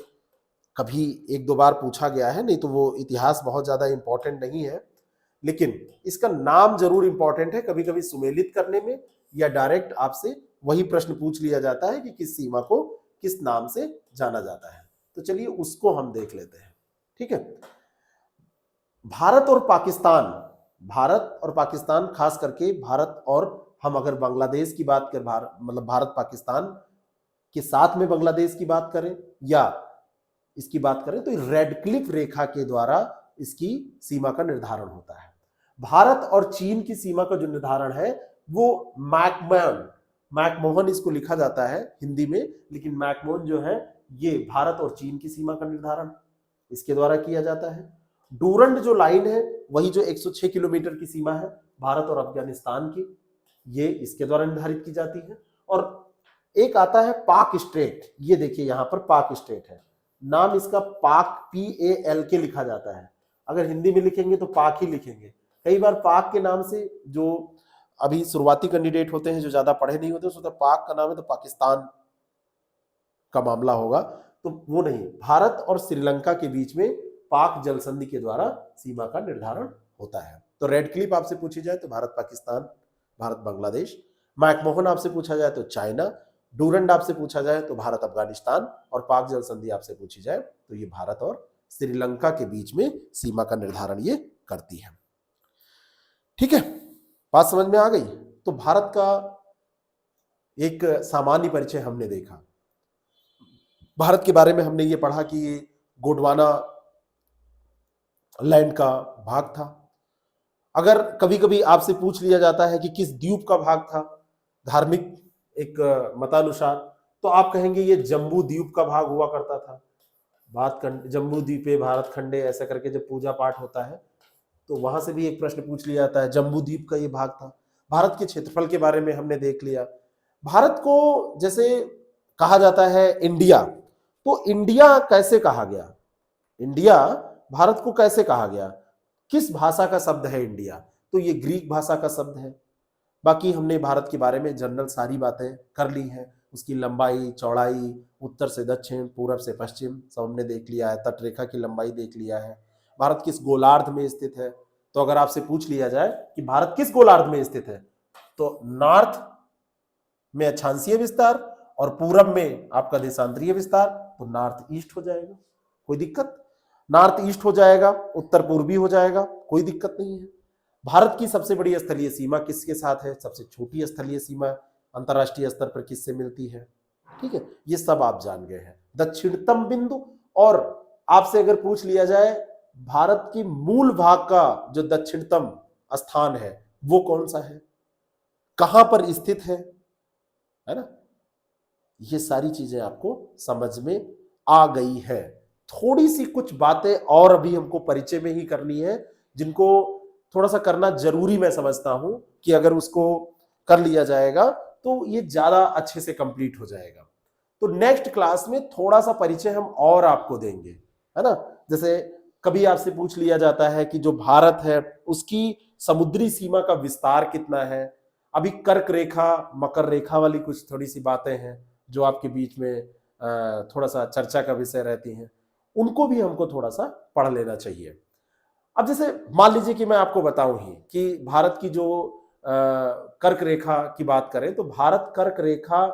कभी 1-2 बार पूछा गया है, नहीं तो वो इतिहास बहुत ज्यादा इंपॉर्टेंट नहीं है, लेकिन इसका नाम जरूर इंपॉर्टेंट है। कभी कभी सुमेलित करने में या डायरेक्ट आपसे वही प्रश्न पूछ लिया जाता है कि किस सीमा को किस नाम से जाना जाता है, तो चलिए उसको हम देख लेते हैं। ठीक है, भारत और पाकिस्तान, खास करके भारत और हम अगर बांग्लादेश की बात करें, मतलब भारत पाकिस्तान के साथ में बांग्लादेश की बात करें या इसकी बात करें, तो रेड क्लिफ रेखा के द्वारा इसकी सीमा का निर्धारण होता है। भारत और चीन की सीमा का जो निर्धारण है वो मैकमोहन इसको लिखा जाता है हिंदी में, लेकिन मैकमोहन जो है ये भारत और चीन की सीमा का निर्धारण इसके द्वारा किया जाता है। डूरंड जो लाइन है वही जो 106 किलोमीटर की सीमा है भारत और अफगानिस्तान की, ये इसके द्वारा निर्धारित की जाती है। और एक आता है पाक स्ट्रेट, ये देखिए यहां पर पाक स्ट्रेट है, नाम इसका पाक, PALK लिखा जाता है, अगर हिंदी में लिखेंगे तो पाक ही लिखेंगे। कई बार पाक के नाम से जो अभी शुरुआती कैंडिडेट होते हैं जो ज्यादा पढ़े नहीं होते, उसको पाक का नाम है तो पाकिस्तान का मामला होगा, तो वो नहीं, भारत और श्रीलंका के बीच में पाक जल संधि के द्वारा सीमा का निर्धारण होता है। तो रेड क्लिफ आपसे पूछी जाए तो भारत पाकिस्तान, भारत बांग्लादेश, मैकमोहन आपसे पूछा जाए तो चाइना, डूरंड आपसे पूछा जाए तो भारत अफगानिस्तान, और पाक जल संधि आपसे पूछी जाए तो ये भारत और श्रीलंका के बीच में सीमा का निर्धारण ये करती है। ठीक है, बात समझ में आ गई? तो भारत का एक सामान्य परिचय हमने देखा, भारत के बारे में हमने ये पढ़ा कि ये गोंडवाना लैंड का भाग था। अगर कभी कभी आपसे पूछ लिया जाता है कि किस द्वीप का भाग था धार्मिक एक मतानुसार, तो आप कहेंगे ये जम्बू द्वीप का भाग हुआ करता था। जम्बू द्वीपे भारत खंडे ऐसा करके जब पूजा पाठ होता है तो वहां से भी एक प्रश्न पूछ लिया जाता है, जम्बू द्वीप का ये भाग था। भारत के क्षेत्रफल के बारे में हमने देख लिया। भारत को जैसे कहा जाता है इंडिया, तो इंडिया कैसे कहा गया, इंडिया भारत को कैसे कहा गया, किस भाषा का शब्द है इंडिया, तो ये ग्रीक भाषा का शब्द है। बाकी हमने भारत के बारे में जनरल सारी बातें कर ली हैं, उसकी लंबाई चौड़ाई, उत्तर से दक्षिण, पूरब से पश्चिम सब हमने देख लिया है, तटरेखा की लंबाई देख लिया है, भारत किस गोलार्ध में स्थित है। तो अगर आपसे पूछ लिया जाए कि भारत किस गोलार्ध में स्थित है, तो नॉर्थ में अक्षांशीय विस्तार और पूरब में आपका देशांतरीय विस्तार, तो नॉर्थ ईस्ट हो जाएगा, कोई दिक्कत, नॉर्थ ईस्ट हो जाएगा, उत्तर पूर्वी हो जाएगा, कोई दिक्कत नहीं है। भारत की सबसे बड़ी स्थलीय सीमा किसके साथ है, सबसे छोटी स्थलीय सीमा अंतरराष्ट्रीय स्तर पर किससे मिलती है, ठीक है, ये सब आप जान गए हैं। दक्षिणतम बिंदु, और आपसे अगर पूछ लिया जाए भारत की मूल भाग का जो दक्षिणतम स्थान है वो कौन सा है, कहां पर स्थित है ना, ये सारी चीजें आपको समझ में आ गई है। थोड़ी सी कुछ बातें और अभी हमको परिचय में ही करनी है, जिनको थोड़ा सा करना जरूरी मैं समझता हूं कि अगर उसको कर लिया जाएगा तो ये ज्यादा अच्छे से कंप्लीट हो जाएगा। तो नेक्स्ट क्लास में थोड़ा सा परिचय हम और आपको देंगे, है ना। जैसे कभी आपसे पूछ लिया जाता है कि जो भारत है उसकी समुद्री सीमा का विस्तार कितना है। अभी कर्क रेखा मकर रेखा वाली कुछ थोड़ी सी बातें हैं जो आपके बीच में थोड़ा सा चर्चा का विषय रहती हैं, उनको भी हमको थोड़ा सा पढ़ लेना चाहिए। अब जैसे मान लीजिए कि मैं आपको बताऊं ही कि भारत की जो कर्क रेखा की बात करें तो भारत कर्क रेखा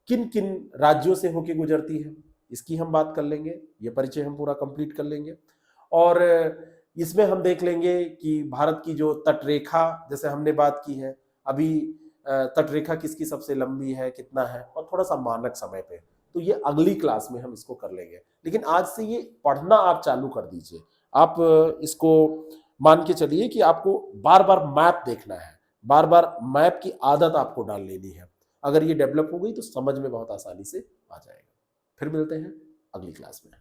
किन किन राज्यों से होकर गुजरती है, इसकी हम बात कर लेंगे, ये परिचय हम पूरा कंप्लीट कर लेंगे। और इसमें हम देख लेंगे कि भारत की जो तटरेखा जैसे हमने बात की है अभी, तटरेखा किसकी सबसे लंबी है, कितना है, और थोड़ा सा मानक समय पे, तो ये अगली क्लास में हम इसको कर लेंगे। लेकिन आज से ये पढ़ना आप चालू कर दीजिए। आप इसको मान के चलिए कि आपको बार बार मैप देखना है, बार बार मैप की आदत आपको डाल लेनी है। अगर ये डेवलप हो गई तो समझ में बहुत आसानी से आ जाएगा। फिर मिलते हैं अगली क्लास में।